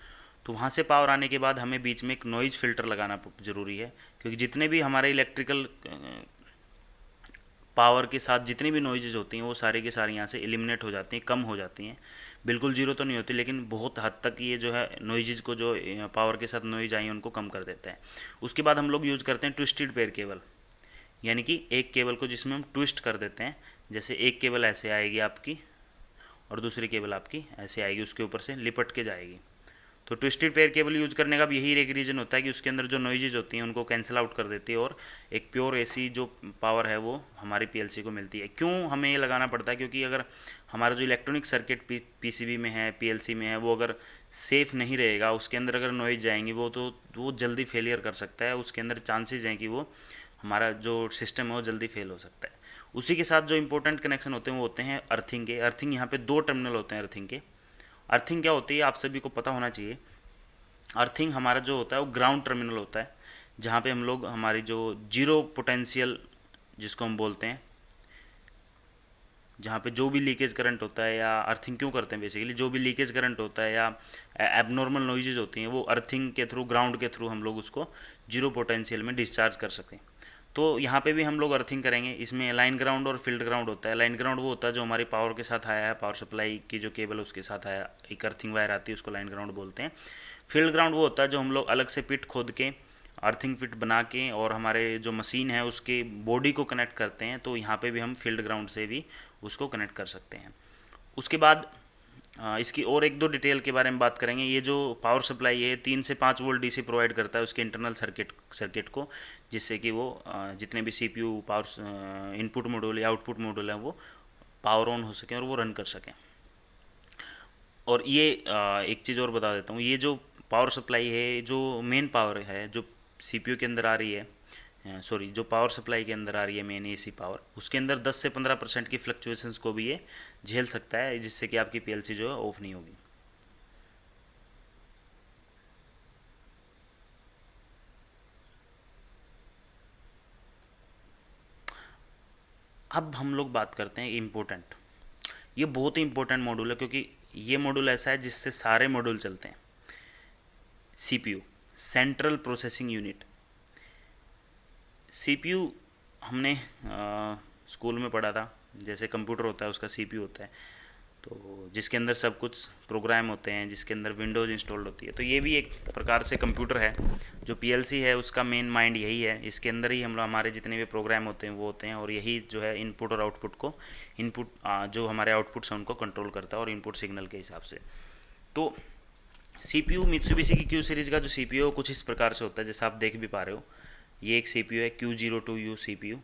तो वहाँ से पावर आने के बाद हमें बीच में एक नॉइज़ फ़िल्टर लगाना ज़रूरी है, क्योंकि जितने भी हमारे इलेक्ट्रिकल पावर के साथ जितनी भी नॉइजेज होती हैं वो सारी की सारी यहाँ से एलिमिनेट हो जाती हैं, कम हो जाती हैं। बिल्कुल जीरो तो नहीं होती, लेकिन बहुत हद तक ये जो है नॉइजेज को, जो पावर के साथ नॉइज आई है, उनको कम कर देता है। उसके बाद हम लोग यूज़ करते हैं ट्विस्टेड पेयर केबल, यानी कि एक केबल को जिसमें हम ट्विस्ट कर देते हैं। जैसे एक केबल ऐसे आएगी आपकी और दूसरी केबल आपकी ऐसे आएगी, उसके ऊपर से लिपट के जाएगी। तो ट्विस्टेड पेयर केबल यूज़ करने का भी यही एक रीज़न होता है कि उसके अंदर जो नॉइजेज होती हैं उनको कैंसिल आउट कर देती है और एक प्योर एसी जो पावर है वो हमारी पीएलसी को मिलती है। क्यों हमें ये लगाना पड़ता है, क्योंकि अगर हमारा जो इलेक्ट्रॉनिक सर्किट पीसीबी में है, पीएलसी में है, वो अगर सेफ़ नहीं रहेगा, उसके अंदर अगर नॉइज जाएंगी वो जल्दी फेलियर कर सकता है। उसके अंदर चांसेज हैं कि वो हमारा जो सिस्टम है वो जल्दी फेल हो सकता है। उसी के साथ जो इंपॉर्टेंट कनेक्शन होते हैं वो होते हैं अर्थिंग के। अर्थिंग यहाँ पे दो टर्मिनल होते हैं अर्थिंग के। अर्थिंग क्या होती है आप सभी को पता होना चाहिए। अर्थिंग हमारा जो होता है वो ग्राउंड टर्मिनल होता है, जहाँ पे हम लोग हमारी जो जीरो पोटेंशियल जिसको हम बोलते हैं, जहाँ पे जो भी लीकेज करंट होता है, या अर्थिंग क्यों करते हैं बेसिकली, जो भी लीकेज करंट होता है या एबनॉर्मल नॉइजेज होती हैं वो अर्थिंग के थ्रू, ग्राउंड के थ्रू हम लोग उसको जीरो पोटेंशियल में डिस्चार्ज कर सकते हैं। तो यहाँ पे भी हम लोग अर्थिंग करेंगे। इसमें लाइन ग्राउंड और फील्ड ग्राउंड होता है। लाइन ग्राउंड वो होता है जो हमारी पावर के साथ आया है, पावर सप्लाई की जो केबल उसके साथ आया, एक अर्थिंग वायर आती है, उसको लाइन ग्राउंड बोलते हैं। फील्ड ग्राउंड वो होता है जो हम लोग अलग से पिट खोद के, अर्थिंग फिट बना के और हमारे जो मशीन है उसके बॉडी को कनेक्ट करते हैं। तो यहाँ पे भी हम फील्ड ग्राउंड से भी उसको कनेक्ट कर सकते हैं। उसके बाद इसकी और एक दो डिटेल के बारे में बात करेंगे। ये जो पावर सप्लाई है 3 से 5 वोल्ट डीसी प्रोवाइड करता है उसके इंटरनल सर्किट को, जिससे कि वो जितने भी सीपीयू पावर इनपुट मॉड्यूल या आउटपुट मॉड्यूल हैं वो पावर ऑन हो सकें और वो रन कर सकें। और ये एक चीज़ और बता देता हूँ, ये जो पावर सप्लाई है, जो मेन पावर है जो सीपीयू के अंदर आ रही है, सॉरी जो पावर सप्लाई के अंदर आ रही है मेन एसी पावर, उसके अंदर 10 से 15% की फ्लक्चुएशंस को भी ये झेल सकता है, जिससे कि आपकी पीएलसी जो है ऑफ नहीं होगी। अब हम लोग बात करते हैं इम्पोर्टेंट, ये बहुत ही इंपॉर्टेंट मॉड्यूल है, क्योंकि ये मॉड्यूल ऐसा है जिससे सारे मॉड्यूल चलते हैं। CPU, central processing unit. CPU हमने स्कूल में पढ़ा था, जैसे कंप्यूटर होता है उसका सीपीयू होता है, तो जिसके अंदर सब कुछ प्रोग्राम होते हैं, जिसके अंदर विंडोज़ इंस्टॉल्ड होती है। तो ये भी एक प्रकार से कंप्यूटर है। जो पीएलसी है उसका मेन माइंड यही है, इसके अंदर ही हम लोग हमारे जितने भी प्रोग्राम होते हैं वो होते हैं, और यही जो है इनपुट और आउटपुट को, इनपुट जो हमारे आउटपुट्स हैं उनको कंट्रोल करता है और इनपुट सिग्नल के हिसाब से। तो सीपीयू मित्सुबिशी की क्यू सीरीज़ का जो सीपीयू है कुछ इस प्रकार से होता है, जैसे आप देख भी पा रहे हो। ये एक सीपीयू है Q02U सीपीयू,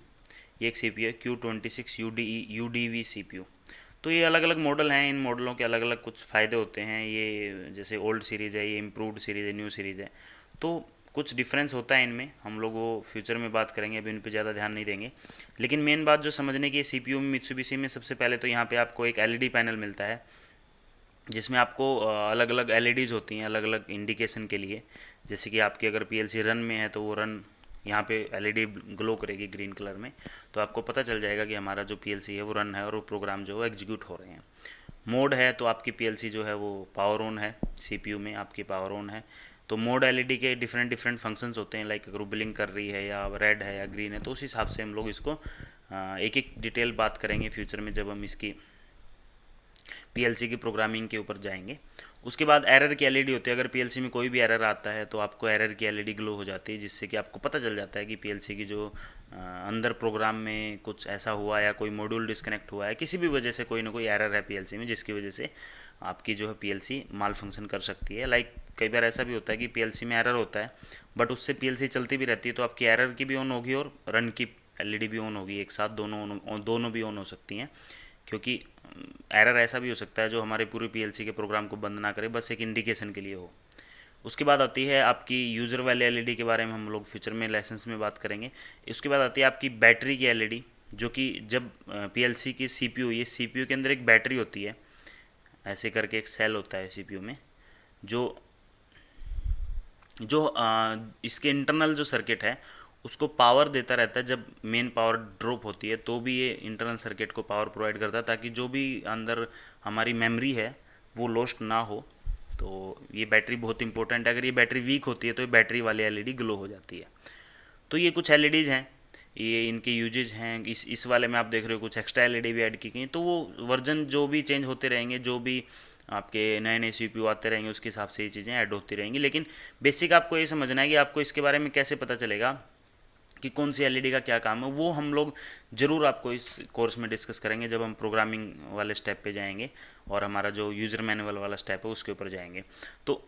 ये एक सीपीयू है Q26 UDV सीपीयू। तो ये अलग अलग मॉडल हैं, इन मॉडलों के अलग अलग कुछ फ़ायदे होते हैं। ये जैसे ओल्ड सीरीज़ है, ये इम्प्रूव्ड सीरीज़ है, न्यू सीरीज़ है, तो कुछ डिफरेंस होता है इनमें। हम लोग वो फ्यूचर में बात करेंगे, अभी इन पे ज़्यादा ध्यान नहीं देंगे। लेकिन मेन बात जो समझने की है सीपीयू में मित्सुबिशी में, सबसे पहले तो यहाँ पे आपको एक एलईडी पैनल मिलता है, जिसमें आपको अलग अलग एलईडीज़ होती हैं अलग अलग इंडिकेशन के लिए। जैसे कि आपकी अगर पीएलसी रन में है तो वो रन यहाँ पे एलईडी ग्लो करेगी ग्रीन कलर में, तो आपको पता चल जाएगा कि हमारा जो पीएलसी है वो रन है और वो प्रोग्राम जो है एग्जीक्यूट हो रहे हैं। मोड है तो आपकी पीएलसी जो है वो पावर ऑन है, सीपीयू में आपकी पावर ऑन है। तो मोड एलईडी के डिफरेंट डिफरेंट फंक्शंस होते हैं, लाइक अगर ब्लिंक कर रही है या रेड है या ग्रीन है, तो उस हिसाब से हम लोग इसको एक एक डिटेल बात करेंगे फ्यूचर में जब हम इसकी पीएलसी की प्रोग्रामिंग के ऊपर जाएंगे। उसके बाद एरर की एलईडी होती है। अगर पीएलसी में कोई भी एरर आता है तो आपको एरर की एलईडी ग्लो हो जाती है, जिससे कि आपको पता चल जाता है कि पीएलसी की जो अंदर प्रोग्राम में कुछ ऐसा हुआ या कोई मॉड्यूल डिस्कनेक्ट हुआ है, किसी भी वजह से कोई ना कोई एरर है पीएलसी में, जिसकी वजह से आपकी जो है पीएलसी माल फंक्शन कर सकती है। लाइक कई बार ऐसा भी होता है कि पीएलसी में एरर होता है बट उससे पीएलसी चलती भी रहती है, तो आपकी एरर की भी ऑन होगी और रन की एलईडी भी ऑन होगी, एक साथ दोनों भी ऑन हो सकती हैं। क्योंकि एरर ऐसा भी हो सकता है जो हमारे पूरे पीएलसी के प्रोग्राम को बंद ना करे, बस एक इंडिकेशन के लिए हो। उसके बाद आती है आपकी यूज़र वाली एलईडी के बारे में हम लोग फ्यूचर में लाइसेंस में बात करेंगे। उसके बाद आती है आपकी बैटरी की एलईडी, जो कि जब पीएलसी की सीपीयू, ये सीपीयू के अंदर एक बैटरी होती है, ऐसे करके एक सेल होता है सीपीयू में, जो जो इसके इंटरनल जो सर्किट है उसको पावर देता रहता है। जब मेन पावर ड्रॉप होती है तो भी ये इंटरनल सर्किट को पावर प्रोवाइड करता है, ताकि जो भी अंदर हमारी मेमोरी है वो लॉस्ट ना हो। तो ये बैटरी बहुत इंपॉर्टेंट है। अगर ये बैटरी वीक होती है तो ये बैटरी वाली एलईडी ग्लो हो जाती है। तो ये कुछ एलईडीज़ हैं, ये इनके यूजेज हैं। इस वाले में आप देख रहे हो कुछ एक्स्ट्रा एलईडी भी ऐड की गई। तो वो वर्जन जो भी चेंज होते रहेंगे, जो भी आपके नए नए सीपीयू आते रहेंगे, उसके हिसाब से ये चीज़ें ऐड होती रहेंगी। लेकिन बेसिक आपको ये समझना है कि आपको इसके बारे में कैसे पता चलेगा कि कौन सी एलईडी का क्या काम है, वो हम लोग ज़रूर आपको इस कोर्स में डिस्कस करेंगे जब हम प्रोग्रामिंग वाले स्टेप पे जाएंगे और हमारा जो यूज़र मैनुअल वाला स्टेप है उसके ऊपर जाएंगे। तो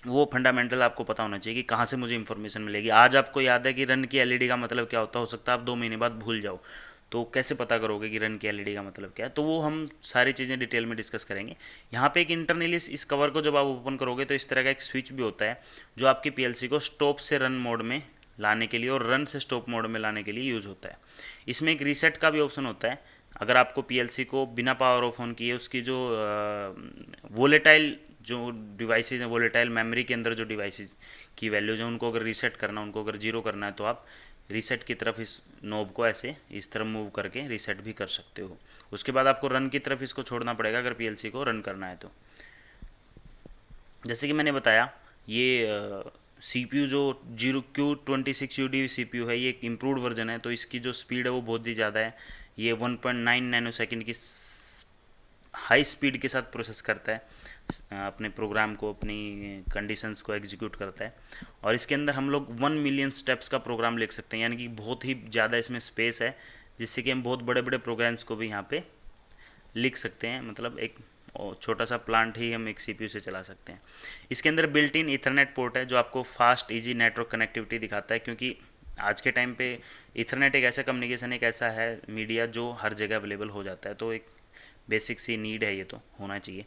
वो फंडामेंटल आपको पता होना चाहिए कि कहाँ से मुझे इन्फॉर्मेशन मिलेगी। आज आपको याद है कि रन की एलईडी का मतलब क्या होता, हो सकता है आप 2 महीने बाद भूल जाओ, तो कैसे पता करोगे कि रन की एलईडी का मतलब क्या है। तो वो हम सारी चीज़ें डिटेल में डिस्कस करेंगे। यहाँ पे एक इंटरनली इस कवर को जब आप ओपन करोगे तो इस तरह का एक स्विच भी होता है जो आपकी पीएलसी को स्टॉप से रन मोड में लाने के लिए और रन से स्टॉप मोड में लाने के लिए यूज़ होता है। इसमें एक रीसेट का भी ऑप्शन होता है। अगर आपको पीएलसी को बिना पावर ऑफ ऑन किए उसकी जो वोलेटाइल जो डिवाइसेज हैं, वोलेटाइल मेमोरी के अंदर जो डिवाइसेज की वैल्यूज हैं, उनको अगर रीसेट करना, उनको अगर जीरो करना है तो आप रीसेट की तरफ इस नोब को ऐसे इस तरफ मूव करके रीसेट भी कर सकते हो। उसके बाद आपको रन की तरफ इसको छोड़ना पड़ेगा अगर पीएलसी को रन करना है तो। जैसे कि मैंने बताया, ये CPU जो 0Q26UD CPU है, ये एक इम्प्रूव्ड वर्जन है, तो इसकी जो स्पीड है वो बहुत ही ज़्यादा है। ये 1.9 नैनोसेकंड की हाई स्पीड के साथ प्रोसेस करता है, अपने प्रोग्राम को, अपनी कंडीशंस को एग्जीक्यूट करता है। और इसके अंदर हम लोग 1 मिलियन स्टेप्स का प्रोग्राम लिख सकते हैं, यानी कि बहुत ही ज़्यादा इसमें स्पेस है, जिससे कि हम बहुत बड़े बड़े प्रोग्राम्स को भी यहाँ पे लिख सकते हैं। मतलब एक छोटा सा प्लांट ही हम एक सीपीयू से चला सकते हैं। इसके अंदर बिल्ट इन इथरनेट पोर्ट है जो आपको फास्ट इजी नेटवर्क कनेक्टिविटी दिखाता है, क्योंकि आज के टाइम पे इथरनेट एक ऐसा कम्युनिकेशन, एक ऐसा है मीडिया जो हर जगह अवेलेबल हो जाता है। तो एक बेसिक सी नीड है, ये तो होना चाहिए।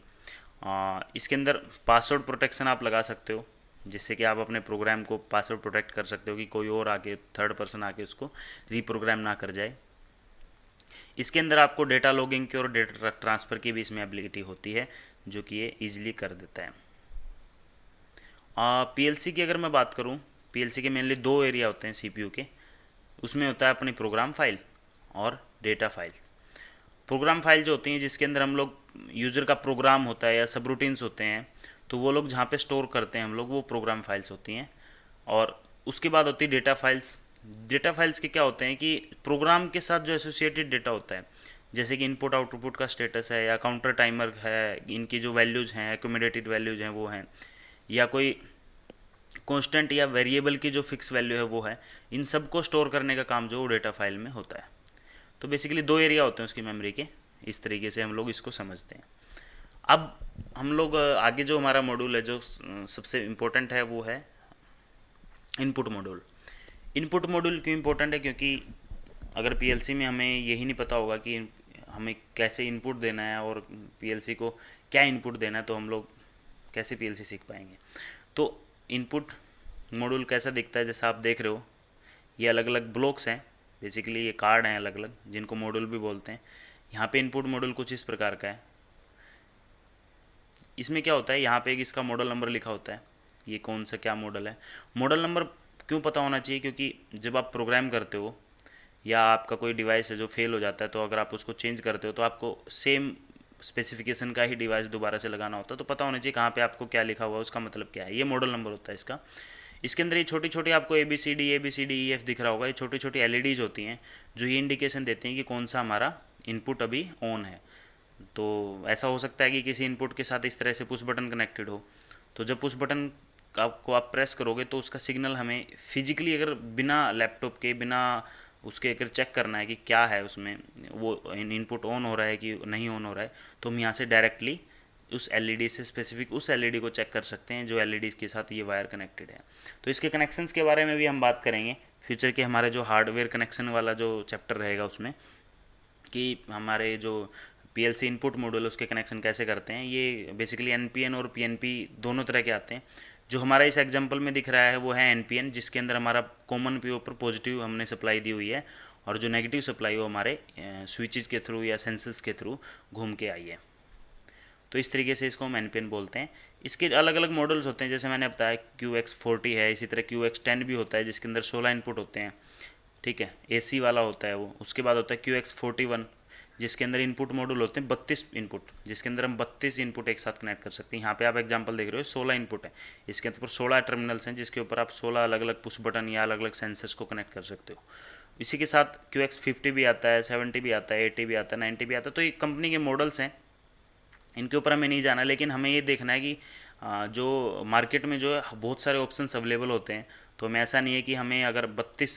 इसके अंदर पासवर्ड प्रोटेक्शन आप लगा सकते हो, जिससे कि आप अपने प्रोग्राम को पासवर्ड प्रोटेक्ट कर सकते हो कि कोई और आके, थर्ड पर्सन आके उसको रीप्रोग्राम ना कर जाए। इसके अंदर आपको डेटा लॉगिंग की और डेटा ट्रांसफ़र की भी इसमें एबिलिटी होती है, जो कि ये ईजिली कर देता है। पीएलसी की अगर मैं बात करूं, पीएलसी के मेनली 2 एरिया होते हैं सीपीयू के। उसमें होता है अपनी प्रोग्राम फाइल और डेटा फाइल्स। प्रोग्राम फाइल जो होती हैं, जिसके अंदर हम लोग यूज़र का प्रोग्राम होता है या सब रूटीन्स होते हैं, तो वो लोग जहाँ पे स्टोर करते हैं हम लोग, वो प्रोग्राम फाइल्स होती हैं। और उसके बाद होती है डेटा फाइल्स। डेटा फाइल्स के क्या होते हैं कि प्रोग्राम के साथ जो एसोसिएटेड डेटा होता है, जैसे कि इनपुट आउटपुट का स्टेटस है या काउंटर टाइमर है, इनकी जो वैल्यूज़ हैं, एकोमोडेटेड वैल्यूज़ हैं वो हैं, या कोई कांस्टेंट या वेरिएबल की जो फिक्स वैल्यू है वो है, इन सब को स्टोर करने का काम जो डेटा फाइल में होता है। तो बेसिकली 2 एरिया होते हैं उसकी मेमोरी के। इस तरीके से हम लोग इसको समझते हैं। अब हम लोग आगे जो हमारा मॉड्यूल है, जो सबसे इम्पोर्टेंट है, वो है इनपुट मॉड्यूल। इनपुट मॉड्यूल क्यों इम्पोर्टेंट है? क्योंकि अगर पीएलसी में हमें यही नहीं पता होगा कि हमें कैसे इनपुट देना है और पीएलसी को क्या इनपुट देना है, तो हम लोग कैसे पीएलसी सीख पाएंगे। तो इनपुट मॉड्यूल कैसा दिखता है, जैसा आप देख रहे हो, ये अलग अलग ब्लॉक्स हैं, बेसिकली ये कार्ड हैं अलग अलग, जिनको मॉड्यूल भी बोलते हैं। यहाँ पे इनपुट मॉड्यूल कुछ इस प्रकार का है। इसमें क्या होता है, यहाँ पे एक इसका मॉडल नंबर लिखा होता है, ये कौन सा क्या मॉडल है। मॉडल नंबर क्यों पता होना चाहिए? क्योंकि जब आप प्रोग्राम करते हो या आपका कोई डिवाइस है जो फेल हो जाता है, तो अगर आप उसको चेंज करते हो तो आपको सेम स्पेसिफिकेशन का ही डिवाइस दोबारा से लगाना होता है। तो पता होना चाहिए कहाँ पे आपको क्या लिखा हुआ है, उसका मतलब क्या है। ये मॉडल नंबर होता है इसका। इसके अंदर ये छोटी छोटी आपको ABCD दिख रहा होगा, ये छोटी छोटी LEDs होती हैं जो ये इंडिकेशन देती हैं कि कौन सा हमारा इनपुट अभी ऑन है। तो ऐसा हो सकता है कि किसी इनपुट के साथ इस तरह से पुश बटन कनेक्टेड हो, तो जब पुश बटन आपको आप प्रेस करोगे तो उसका सिग्नल हमें फिजिकली, अगर बिना लैपटॉप के, बिना उसके अगर चेक करना है कि क्या है उसमें, वो इनपुट ऑन हो रहा है कि नहीं ऑन हो रहा है, तो हम यहाँ से डायरेक्टली उस एलईडी से स्पेसिफिक उस एलईडी को चेक कर सकते हैं जो एलईडी के साथ ये वायर कनेक्टेड है। तो इसके कनेक्शंस के बारे में भी हम बात करेंगे फ्यूचर के, हमारे जो हार्डवेयर कनेक्शन वाला जो चैप्टर रहेगा उसमें, कि हमारे जो पीएलसी इनपुट मॉड्यूल उसके कनेक्शन कैसे करते हैं। ये बेसिकली एनपीएन और पीएनपी दोनों तरह के आते हैं। जो हमारा इस एग्जांपल में दिख रहा है वो है एनपीएन, जिसके अंदर हमारा कॉमन पी पर पॉजिटिव हमने सप्लाई दी हुई है, और जो नेगेटिव सप्लाई वो हमारे स्विचेस के थ्रू या सेंसर्स के थ्रू घूम के आई है। तो इस तरीके से इसको हम एनपीएन बोलते हैं। इसके अलग अलग मॉडल्स होते हैं, जैसे मैंने बताया QX40 है, इसी तरह QX10 भी होता है जिसके अंदर 16 इनपुट होते हैं, ठीक है, एसी वाला होता है वो। उसके बाद होता है QX41 जिसके अंदर इनपुट मॉड्यूल होते हैं 32 इनपुट, जिसके अंदर हम 32 इनपुट एक साथ कनेक्ट कर सकते हैं। यहाँ पे आप एग्जांपल देख रहे हो 16 इनपुट है, इसके ऊपर 16 टर्मिनल्स हैं जिसके ऊपर आप 16 अलग अलग पुश बटन या अलग अलग सेंसर्स को कनेक्ट कर सकते हो। इसी के साथ QX50 भी आता है, 70 भी आता है, 80 भी आता है, 90 भी आता है। तो ये कंपनी के मॉडल्स हैं, इनके ऊपर हमें नहीं जाना, लेकिन हमें ये देखना है कि जो मार्केट में जो है बहुत सारे ऑप्शंस अवेलेबल होते हैं। तो हमें ऐसा नहीं है कि हमें अगर 32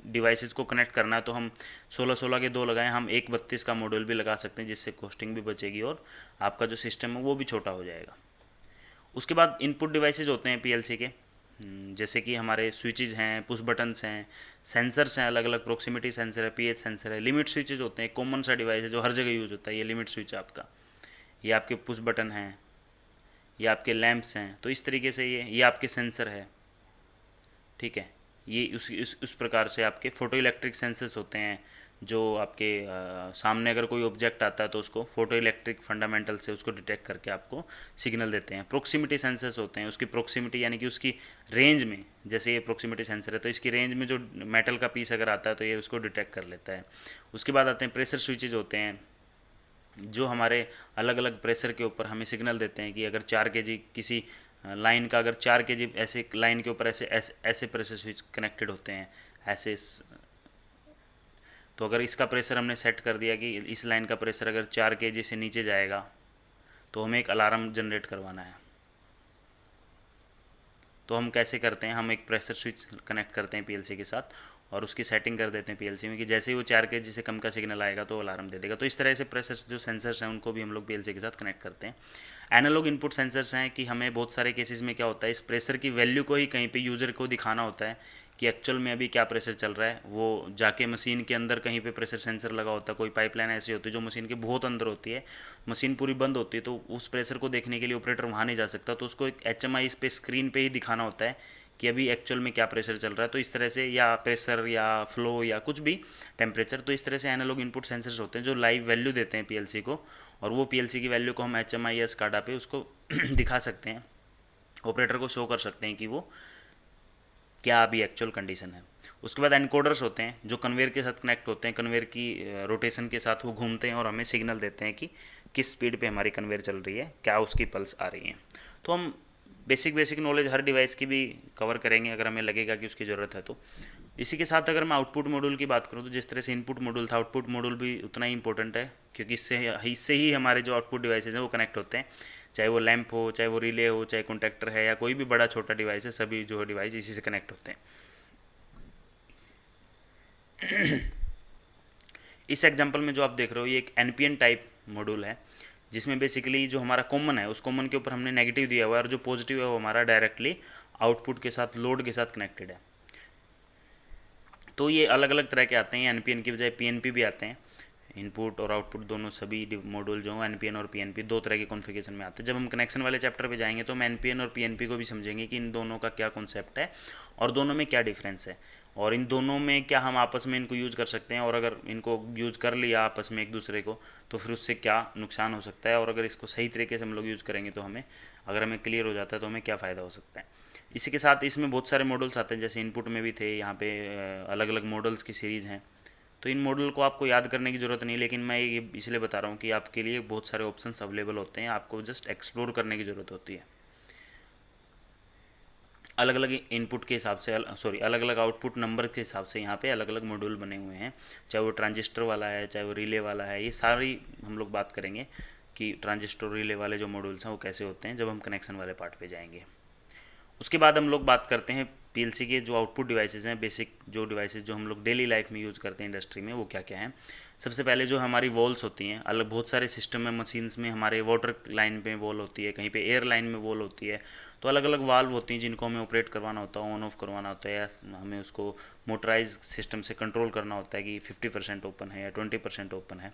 डिवाइसेस को कनेक्ट करना है तो हम 16 के दो लगाएं, हम एक 32 का मॉड्यूल भी लगा सकते हैं, जिससे कॉस्टिंग भी बचेगी और आपका जो सिस्टम है वो भी छोटा हो जाएगा। उसके बाद इनपुट डिवाइसेज होते हैं पीएलसी के, जैसे कि हमारे स्विचेज हैं, पुश बटन्स हैं, सेंसर्स हैं, अलग अलग प्रोक्सिमिटी सेंसर है, पीएच सेंसर है, लिमिट स्विचेज होते हैं, कॉमन सा डिवाइस है जो हर जगह यूज़ होता है, ये लिमिट स्विच है आपका, ये आपके पुश बटन हैं, ये आपके लैंप्स हैं। तो इस तरीके से ये आपके सेंसर है, ठीक है। ये उस प्रकार से आपके फोटो इलेक्ट्रिक सेंसर्स होते हैं, जो आपके सामने अगर कोई ऑब्जेक्ट आता है तो उसको फोटो इलेक्ट्रिक फंडामेंटल से उसको डिटेक्ट करके आपको सिग्नल देते हैं। प्रोक्सिमिटी सेंसर्स होते हैं, उसकी प्रोक्सिमिटी यानी कि उसकी रेंज में, जैसे ये प्रोक्सिमिटी सेंसर है तो इसकी रेंज में जो मेटल का पीस अगर आता है तो ये उसको डिटेक्ट कर लेता है। उसके बाद आते हैं प्रेशर स्विचेज होते हैं, जो हमारे अलग अलग प्रेशर के ऊपर हमें सिग्नल देते हैं कि अगर 4 kg किसी लाइन का, अगर 4 kg ऐसे लाइन के ऊपर ऐसे प्रेशर स्विच कनेक्टेड होते हैं ऐसे तो अगर इसका प्रेशर हमने सेट कर दिया कि इस लाइन का प्रेशर अगर 4 kg से नीचे जाएगा तो हमें एक अलार्म जनरेट करवाना है। तो हम कैसे करते हैं, हम एक प्रेशर स्विच कनेक्ट करते हैं पीएलसी के साथ और उसकी सेटिंग कर देते हैं पीएलसी में कि जैसे ही वो 4 kg से कम का सिग्नल आएगा तो अलार्म दे देगा। तो इस तरह से प्रेशर जो सेंसर्स हैं उनको भी हम लोग पीएलसी के साथ कनेक्ट करते हैं। एनालॉग इनपुट सेंसर्स हैं कि हमें बहुत सारे केसेस में क्या होता है, इस प्रेशर की वैल्यू को ही कहीं पे यूज़र को दिखाना होता है कि एक्चुअल में अभी क्या प्रेशर चल रहा है। वो जाके मशीन के अंदर कहीं पे प्रेशर सेंसर लगा होता है, कोई पाइपलाइन ऐसी होती है जो मशीन के बहुत अंदर होती है, मशीन पूरी बंद होती है, तो उस प्रेशर को देखने के लिए ऑपरेटर वहाँ नहीं जा सकता, तो उसको एक HMI पे स्क्रीन पे ही दिखाना होता है कि अभी एक्चुअल में क्या प्रेशर चल रहा है। तो इस तरह से, या प्रेशर या फ्लो या कुछ भी टेम्परेचर, तो इस तरह से एनालॉग इनपुट सेंसर्स होते हैं जो लाइव वैल्यू देते हैं पीएलसी को, और वो पीएलसी की वैल्यू को हम HMI या स्काडा पे उसको दिखा सकते हैं, ऑपरेटर को शो कर सकते हैं कि वो क्या अभी एक्चुअल कंडीशन है। उसके बाद एनकोडर्स होते हैं जो कन्वेयर के साथ कनेक्ट होते हैं, कन्वेयर की रोटेशन के साथ वो घूमते हैं और हमें सिग्नल देते हैं कि किस स्पीड पे हमारी कन्वेयर चल रही है, क्या उसकी पल्स आ रही है। तो हम बेसिक नॉलेज हर डिवाइस की भी कवर करेंगे अगर हमें लगेगा कि उसकी ज़रूरत है तो। इसी के साथ अगर मैं आउटपुट मॉड्यूल की बात करूँ तो जिस तरह से इनपुट मॉड्यूल था, आउटपुट मॉड्यूल भी उतना ही इंपॉर्टेंट है, क्योंकि इससे ही हमारे जो आउटपुट डिवाइसेज हैं वो कनेक्ट होते हैं, चाहे वो लैंप हो, चाहे वो रिले हो, चाहे कॉन्टैक्टर है या कोई भी बड़ा छोटा डिवाइस है, सभी जो डिवाइस इसी से कनेक्ट होते हैं। इस एग्जांपल में जो आप देख रहे हो ये एक एनपीएन टाइप मॉड्यूल है, जिसमें बेसिकली जो हमारा कॉमन है उस कॉमन के ऊपर हमने नेगेटिव दिया हुआ है और जो पॉजिटिव है वो हमारा डायरेक्टली आउटपुट के साथ, लोड के साथ कनेक्टेड है। तो ये अलग अलग तरह के आते हैं, एनपीएन की बजाय पीएनपी भी आते हैं। इनपुट और आउटपुट दोनों सभी मॉड्यूल जो हैं एनपीएन और पीएनपी दो तरह के कॉन्फ़िगरेशन में आते हैं। जब हम कनेक्शन वाले चैप्टर पे जाएंगे तो हम एनपीएन और पीएनपी को भी समझेंगे कि इन दोनों का क्या कॉन्सेप्ट है और दोनों में क्या डिफरेंस है, और इन दोनों में क्या हम आपस में इनको यूज़ कर सकते हैं, और अगर इनको यूज़ कर लिया आपस में एक दूसरे को तो फिर उससे क्या नुकसान हो सकता है, और अगर इसको सही तरीके से हम लोग यूज़ करेंगे तो हमें, अगर हमें क्लियर हो जाता है तो हमें क्या फ़ायदा हो सकता है। इसी के साथ इसमें बहुत सारे मॉडल्स आते हैं, जैसे इनपुट में भी थे, यहाँ पे अलग अलग मॉडल्स की सीरीज़ हैं। तो इन मॉडल को आपको याद करने की ज़रूरत नहीं, लेकिन मैं ये इसलिए बता रहा हूँ कि आपके लिए बहुत सारे ऑप्शंस अवेलेबल होते हैं, आपको जस्ट एक्सप्लोर करने की ज़रूरत होती है। अलग अलग इनपुट के हिसाब से सॉरी अलग अलग आउटपुट नंबर के हिसाब से यहाँ पे अलग अलग मॉड्यूल बने हुए हैं, चाहे वो ट्रांजिस्टर वाला है चाहे वो रिले वाला है। ये सारी हम लोग बात करेंगे कि ट्रांजिस्टर रिले वाले जो मॉड्यूल्स हैं वो कैसे होते हैं जब हम कनेक्शन वाले पार्ट पे जाएंगे। उसके बाद हम लोग बात करते हैं पीएलसी के जो आउटपुट डिवाइसेस हैं, बेसिक जो डिवाइसेस जो हम लोग डेली लाइफ में यूज़ करते हैं इंडस्ट्री में, वो क्या क्या हैं। सबसे पहले जो हमारी वॉल्स होती हैं, अलग बहुत सारे सिस्टम में मशीन्स में हमारे वाटर लाइन पे वॉल होती है, कहीं पे एयर लाइन में वॉल होती है, तो अलग अलग वाल्व होती हैं जिनको हमें ऑपरेट करवाना होता है, ऑन ऑफ करवाना होता है, या हमें उसको मोटराइज सिस्टम से कंट्रोल करना होता है कि 50% ओपन है या 20% ओपन है।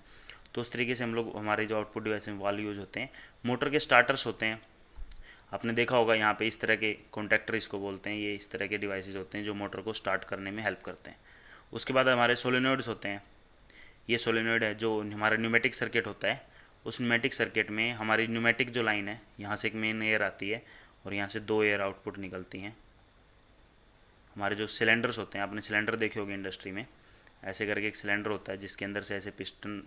तो उस तरीके से हम लोग हमारे जो आउटपुट डिवाइस में वाल्व यूज होते हैं। मोटर के स्टार्टर्स होते हैं, आपने देखा होगा यहाँ पे इस तरह के कॉन्टैक्टर इसको बोलते हैं, ये इस तरह के डिवाइसेस होते हैं जो मोटर को स्टार्ट करने में हेल्प करते हैं। उसके बाद हमारे सोलेनोइड्स होते हैं, ये सोलेनोइड है जो हमारा न्यूमेटिक सर्किट होता है। उस न्यूमेटिक सर्किट में हमारी न्यूमेटिक जो लाइन है, यहाँ से एक मेन एयर आती है और यहाँ से दो एयर आउटपुट निकलती हैं। हमारे जो सिलेंडर्स होते हैं, आपने सिलेंडर देखे होंगे इंडस्ट्री में, ऐसे करके एक सिलेंडर होता है जिसके अंदर से ऐसे पिस्टन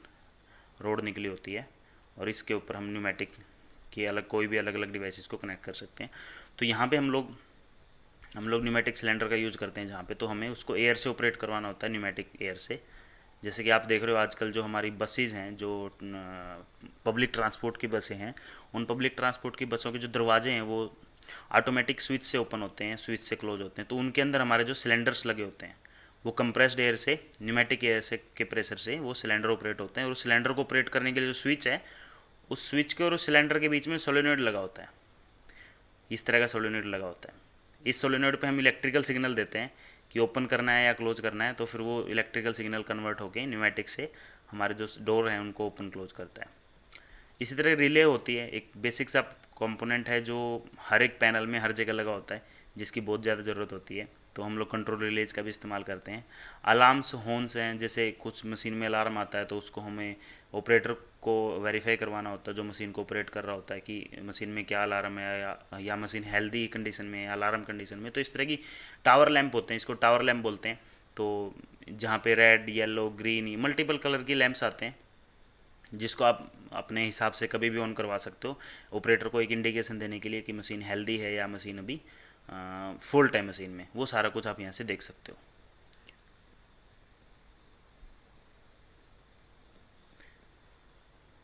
रोड निकली होती है और इसके ऊपर हम न्यूमेटिक कि अलग कोई भी अलग अलग डिवाइसेस को कनेक्ट कर सकते हैं। तो यहाँ पे हम लोग न्यूमेटिक सिलेंडर का यूज़ करते हैं जहाँ पे, तो हमें उसको एयर से ऑपरेट करवाना होता है, न्यूमेटिक एयर से। जैसे कि आप देख रहे हो आजकल जो हमारी बसेज़ हैं, जो पब्लिक ट्रांसपोर्ट की बसें हैं, उन पब्लिक ट्रांसपोर्ट की बसों के जो दरवाजे हैं वो ऑटोमेटिक स्विच से ओपन होते हैं, स्विच से क्लोज होते हैं। तो उनके अंदर हमारे जो सिलेंडर्स लगे होते हैं वो कंप्रेस्ड एयर से, न्यूमेटिक एयर से के प्रेशर से वो सिलेंडर ऑपरेट होते हैं। और उस सिलेंडर को ऑपरेट करने के लिए जो स्विच है, उस स्विच के और उस सिलेंडर के बीच में सोलेनोइड लगा होता है, इस तरह का सोलेनोइड लगा होता है। इस सोलेनोइड पे हम इलेक्ट्रिकल सिग्नल देते हैं कि ओपन करना है या क्लोज करना है, तो फिर वो इलेक्ट्रिकल सिग्नल कन्वर्ट होकर न्यूमेटिक से हमारे जो डोर हैं उनको ओपन क्लोज करता है। इसी तरह रिले होती है, एक बेसिक सा कंपोनेंट है जो हर एक पैनल में हर जगह लगा होता है, जिसकी बहुत ज़्यादा ज़रूरत होती है, तो हम लोग कंट्रोल रिलेज का भी इस्तेमाल करते हैं। अलार्म्स होन्स हैं, जैसे कुछ मशीन में अलार्म आता है तो उसको हमें ऑपरेटर को वेरीफाई करवाना होता है जो मशीन को ऑपरेट कर रहा होता है कि मशीन में क्या अलार्म है, या मशीन हेल्दी कंडीशन में है, अलार्म कंडीशन में। तो इस तरह की टावर लैंप होते हैं, इसको टावर लैंप बोलते हैं। तो जहाँ पे red, yellow, green, multiple colour की लैंप्स आते हैं जिसको आप अपने हिसाब से कभी भी ऑन करवा सकते हो, ऑपरेटर को एक इंडिकेशन देने के लिए कि मशीन हेल्दी है या मशीन अभी फॉल्ट है मशीन में। वो सारा कुछ आप यहाँ से देख सकते हो।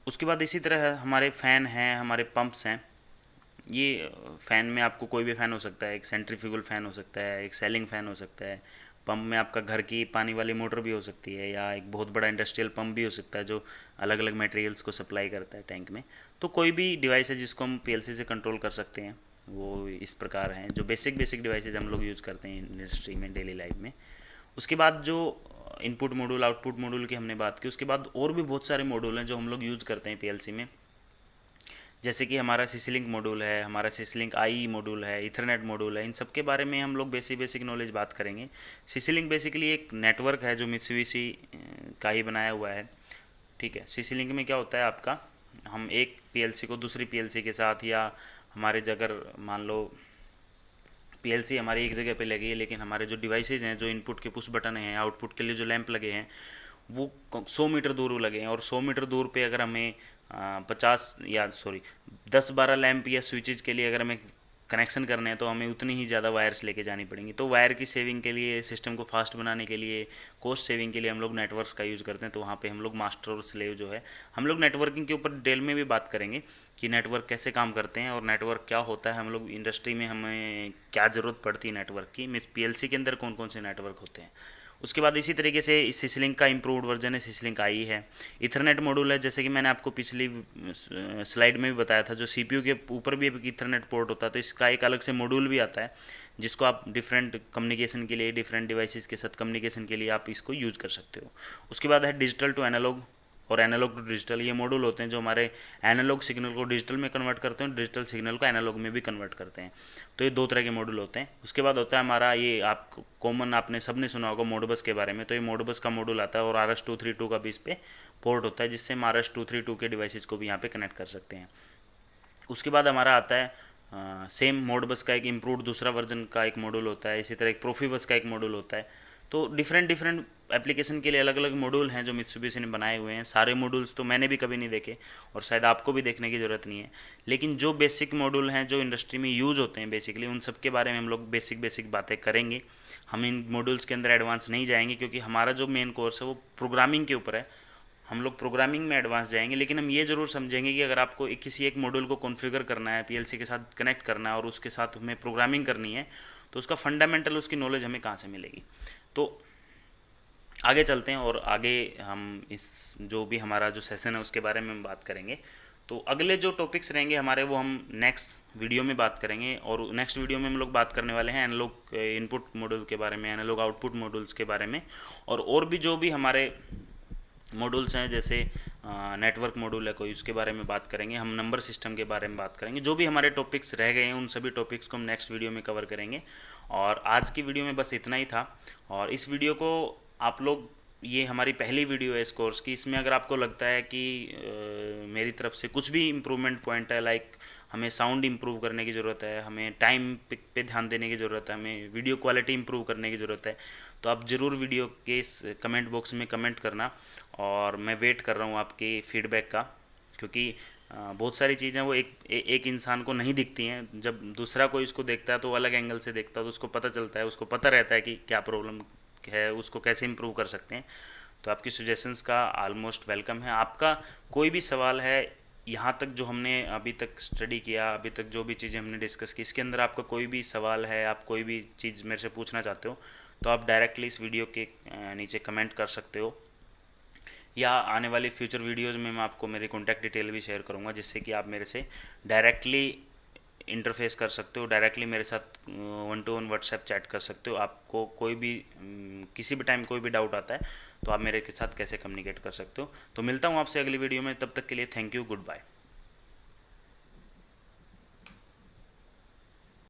उसके बाद इसी तरह हमारे फ़ैन हैं, हमारे पंप्स हैं। ये फ़ैन में आपको कोई भी फ़ैन हो सकता है, एक सेंट्रीफ्यूगल फ़ैन हो सकता है, एक सेलिंग फ़ैन हो सकता है। पंप में आपका घर की पानी वाली मोटर भी हो सकती है, या एक बहुत बड़ा इंडस्ट्रियल पंप भी हो सकता है जो अलग अलग मटेरियल्स को सप्लाई करता है टैंक में। तो कोई भी डिवाइस है जिसको हम पीएलसी से कंट्रोल कर सकते हैं, वो इस प्रकार हैं जो बेसिक बेसिक डिवाइसेज हम लोग यूज़ करते हैं इंडस्ट्री में डेली लाइफ में। उसके बाद जो इनपुट मॉड्यूल आउटपुट मॉड्यूल की हमने बात की, उसके बाद और भी बहुत सारे मॉड्यूल हैं जो हम लोग यूज़ करते हैं पीएलसी में। जैसे कि हमारा सीसी-लिंक मॉड्यूल है, हमारा सीसी-लिंक आई मॉड्यूल है, इथरनेट मॉड्यूल है। इन सब के बारे में हम लोग बेसिक बेसिक नॉलेज बात करेंगे। सीसी-लिंक बेसिकली एक नेटवर्क है जो मित्सुबिशी का ही बनाया हुआ है, ठीक है। सीसी-लिंक में क्या होता है आपका, हम एक पीएलसी को दूसरी पीएलसी के साथ, या हमारे अगर मान लो पीएलसी हमारी एक जगह पे लगी है लेकिन हमारे जो डिवाइसेज हैं, जो इनपुट के पुश बटन हैं, आउटपुट के लिए जो लैंप लगे हैं, वो 100 मीटर दूर लगे हैं। और 100 मीटर दूर पे अगर हमें 50 या सॉरी 10-12 लैंप या स्विचेज के लिए अगर हमें कनेक्शन करने हैं तो हमें उतनी ही ज़्यादा वायर्स लेके जानी पड़ेंगी। तो वायर की सेविंग के लिए, सिस्टम को फास्ट बनाने के लिए, कॉस्ट सेविंग के लिए हम लोग नेटवर्क्स का यूज़ करते हैं। तो वहाँ पे हम लोग मास्टर और स्लेव जो है, हम लोग नेटवर्किंग के ऊपर डिटेल में भी बात करेंगे कि नेटवर्क कैसे काम करते हैं और नेटवर्क क्या होता है। हम लोग इंडस्ट्री में हमें क्या ज़रूरत पड़ती है नेटवर्क की, मीन्स पीएलसी के अंदर कौन कौन से नेटवर्क होते हैं। उसके बाद इसी तरीके से इस सीसी-लिंक का इम्प्रूव्ड वर्जन है, सीसी-लिंक आई है। इथरनेट मॉड्यूल है, जैसे कि मैंने आपको पिछली स्लाइड में भी बताया था, जो सीपीयू के ऊपर भी एक इथरनेट पोर्ट होता है, तो इसका एक अलग से मॉड्यूल भी आता है जिसको आप डिफरेंट कम्युनिकेशन के लिए, डिफरेंट डिवाइसेस के साथ कम्युनिकेशन के लिए आप इसको यूज़ कर सकते हो। उसके बाद है डिजिटल टू एनालॉग और एनालॉग टू डिजिटल। ये मॉड्यूल होते हैं जो हमारे एनालॉग सिग्नल को डिजिटल में कन्वर्ट करते हैं और डिजिटल सिग्नल को एनालॉग में भी कन्वर्ट करते हैं। तो ये दो तरह के मॉड्यूल होते हैं। उसके बाद होता है हमारा ये, आप कॉमन आपने सबने सुना होगा मोडबस के बारे में, तो ये मोडबस का मॉड्यूल आता है और RS-232 का भी इस पर पोर्ट होता है, जिससे हम RS-232 के डिवाइसेज को भी यहाँ पे कनेक्ट कर सकते हैं। उसके बाद हमारा आता है सेम मोडबस का एक इम्प्रूव्ड दूसरा वर्जन का एक मॉड्यूल होता है। इसी तरह एक प्रोफीबस का एक मॉड्यूल होता है। तो डिफरेंट डिफरेंट एप्लीकेशन के लिए अलग अलग मॉड्यूल हैं जो मित्सुबिशी ने बनाए हुए हैं। सारे मॉड्यूल्स तो मैंने भी कभी नहीं देखे और शायद आपको भी देखने की ज़रूरत नहीं है, लेकिन जो बेसिक मॉड्यूल हैं जो इंडस्ट्री में यूज़ होते हैं बेसिकली, उन सब के बारे में हम लोग बेसिक बेसिक बातें करेंगे। हम इन मॉड्यूल्स के अंदर एडवांस नहीं जाएंगे क्योंकि हमारा जो मेन कोर्स है वो प्रोग्रामिंग के ऊपर है। हम लोग प्रोग्रामिंग में एडवांस जाएंगे, लेकिन हम ये ज़रूर समझेंगे कि अगर आपको किसी एक मॉड्यूल को कॉन्फ़िगर करना है, पीएलसी के साथ कनेक्ट करना है और उसके साथ हमें प्रोग्रामिंग करनी है, तो उसका फंडामेंटल उसकी नॉलेज हमें कहाँ से मिलेगी। तो आगे चलते हैं और आगे हम इस जो भी हमारा जो सेशन है उसके बारे में हम बात करेंगे। तो अगले जो टॉपिक्स रहेंगे हमारे वो हम नेक्स्ट वीडियो में बात करेंगे, और नेक्स्ट वीडियो में हम लोग बात करने वाले हैं एनालॉग इनपुट मॉड्यूल के बारे में, एनालॉग आउटपुट मॉड्यूल्स के बारे में, और भी जो भी हमारे मॉड्यूल्स हैं जैसे नेटवर्क मॉड्यूल है कोई, उसके बारे में बात करेंगे। हम नंबर सिस्टम के बारे में बात करेंगे। जो भी हमारे टॉपिक्स रह गए हैं उन सभी टॉपिक्स को हम नेक्स्ट वीडियो में कवर करेंगे। और आज की वीडियो में बस इतना ही था। और इस वीडियो को आप लोग, ये हमारी पहली वीडियो है इस कोर्स की, इसमें अगर आपको लगता है कि मेरी तरफ से कुछ भी इम्प्रूवमेंट पॉइंट है, लाइक हमें साउंड इम्प्रूव करने की ज़रूरत है, हमें टाइम पे ध्यान देने की ज़रूरत है, हमें वीडियो क्वालिटी इम्प्रूव करने की ज़रूरत है, तो आप ज़रूर वीडियो के इस कमेंट बॉक्स में कमेंट करना। और मैं वेट कर रहा हूँ आपके फीडबैक का, क्योंकि बहुत सारी चीज़ें वो एक इंसान को नहीं दिखती हैं। जब दूसरा कोई इसको देखता है तो वो अलग एंगल से देखता है, तो उसको पता चलता है, उसको पता रहता है कि क्या प्रॉब्लम है, उसको कैसे इम्प्रूव कर सकते हैं। तो आपकी सजेशंस का ऑलमोस्ट वेलकम है। आपका कोई भी सवाल है, यहाँ तक जो हमने अभी तक स्टडी किया, अभी तक जो भी चीज़ें हमने डिस्कस की, इसके अंदर आपका कोई भी सवाल है, आप कोई भी चीज़ मेरे से पूछना चाहते हो, तो आप डायरेक्टली इस वीडियो के नीचे कमेंट कर सकते हो, या आने वाली फ्यूचर वीडियोज़ में मैं आपको मेरी कॉन्टैक्ट डिटेल भी शेयर करूँगा, जिससे कि आप मेरे से डायरेक्टली इंटरफेस कर सकते हो, डायरेक्टली मेरे साथ 1-to-1 व्हाट्सएप चैट कर सकते हो। आपको कोई भी किसी भी टाइम कोई भी डाउट आता है तो आप मेरे के साथ कैसे कम्युनिकेट कर सकते हो। तो मिलता हूँ आपसे अगली वीडियो में, तब तक के लिए थैंक यू, गुड बाय।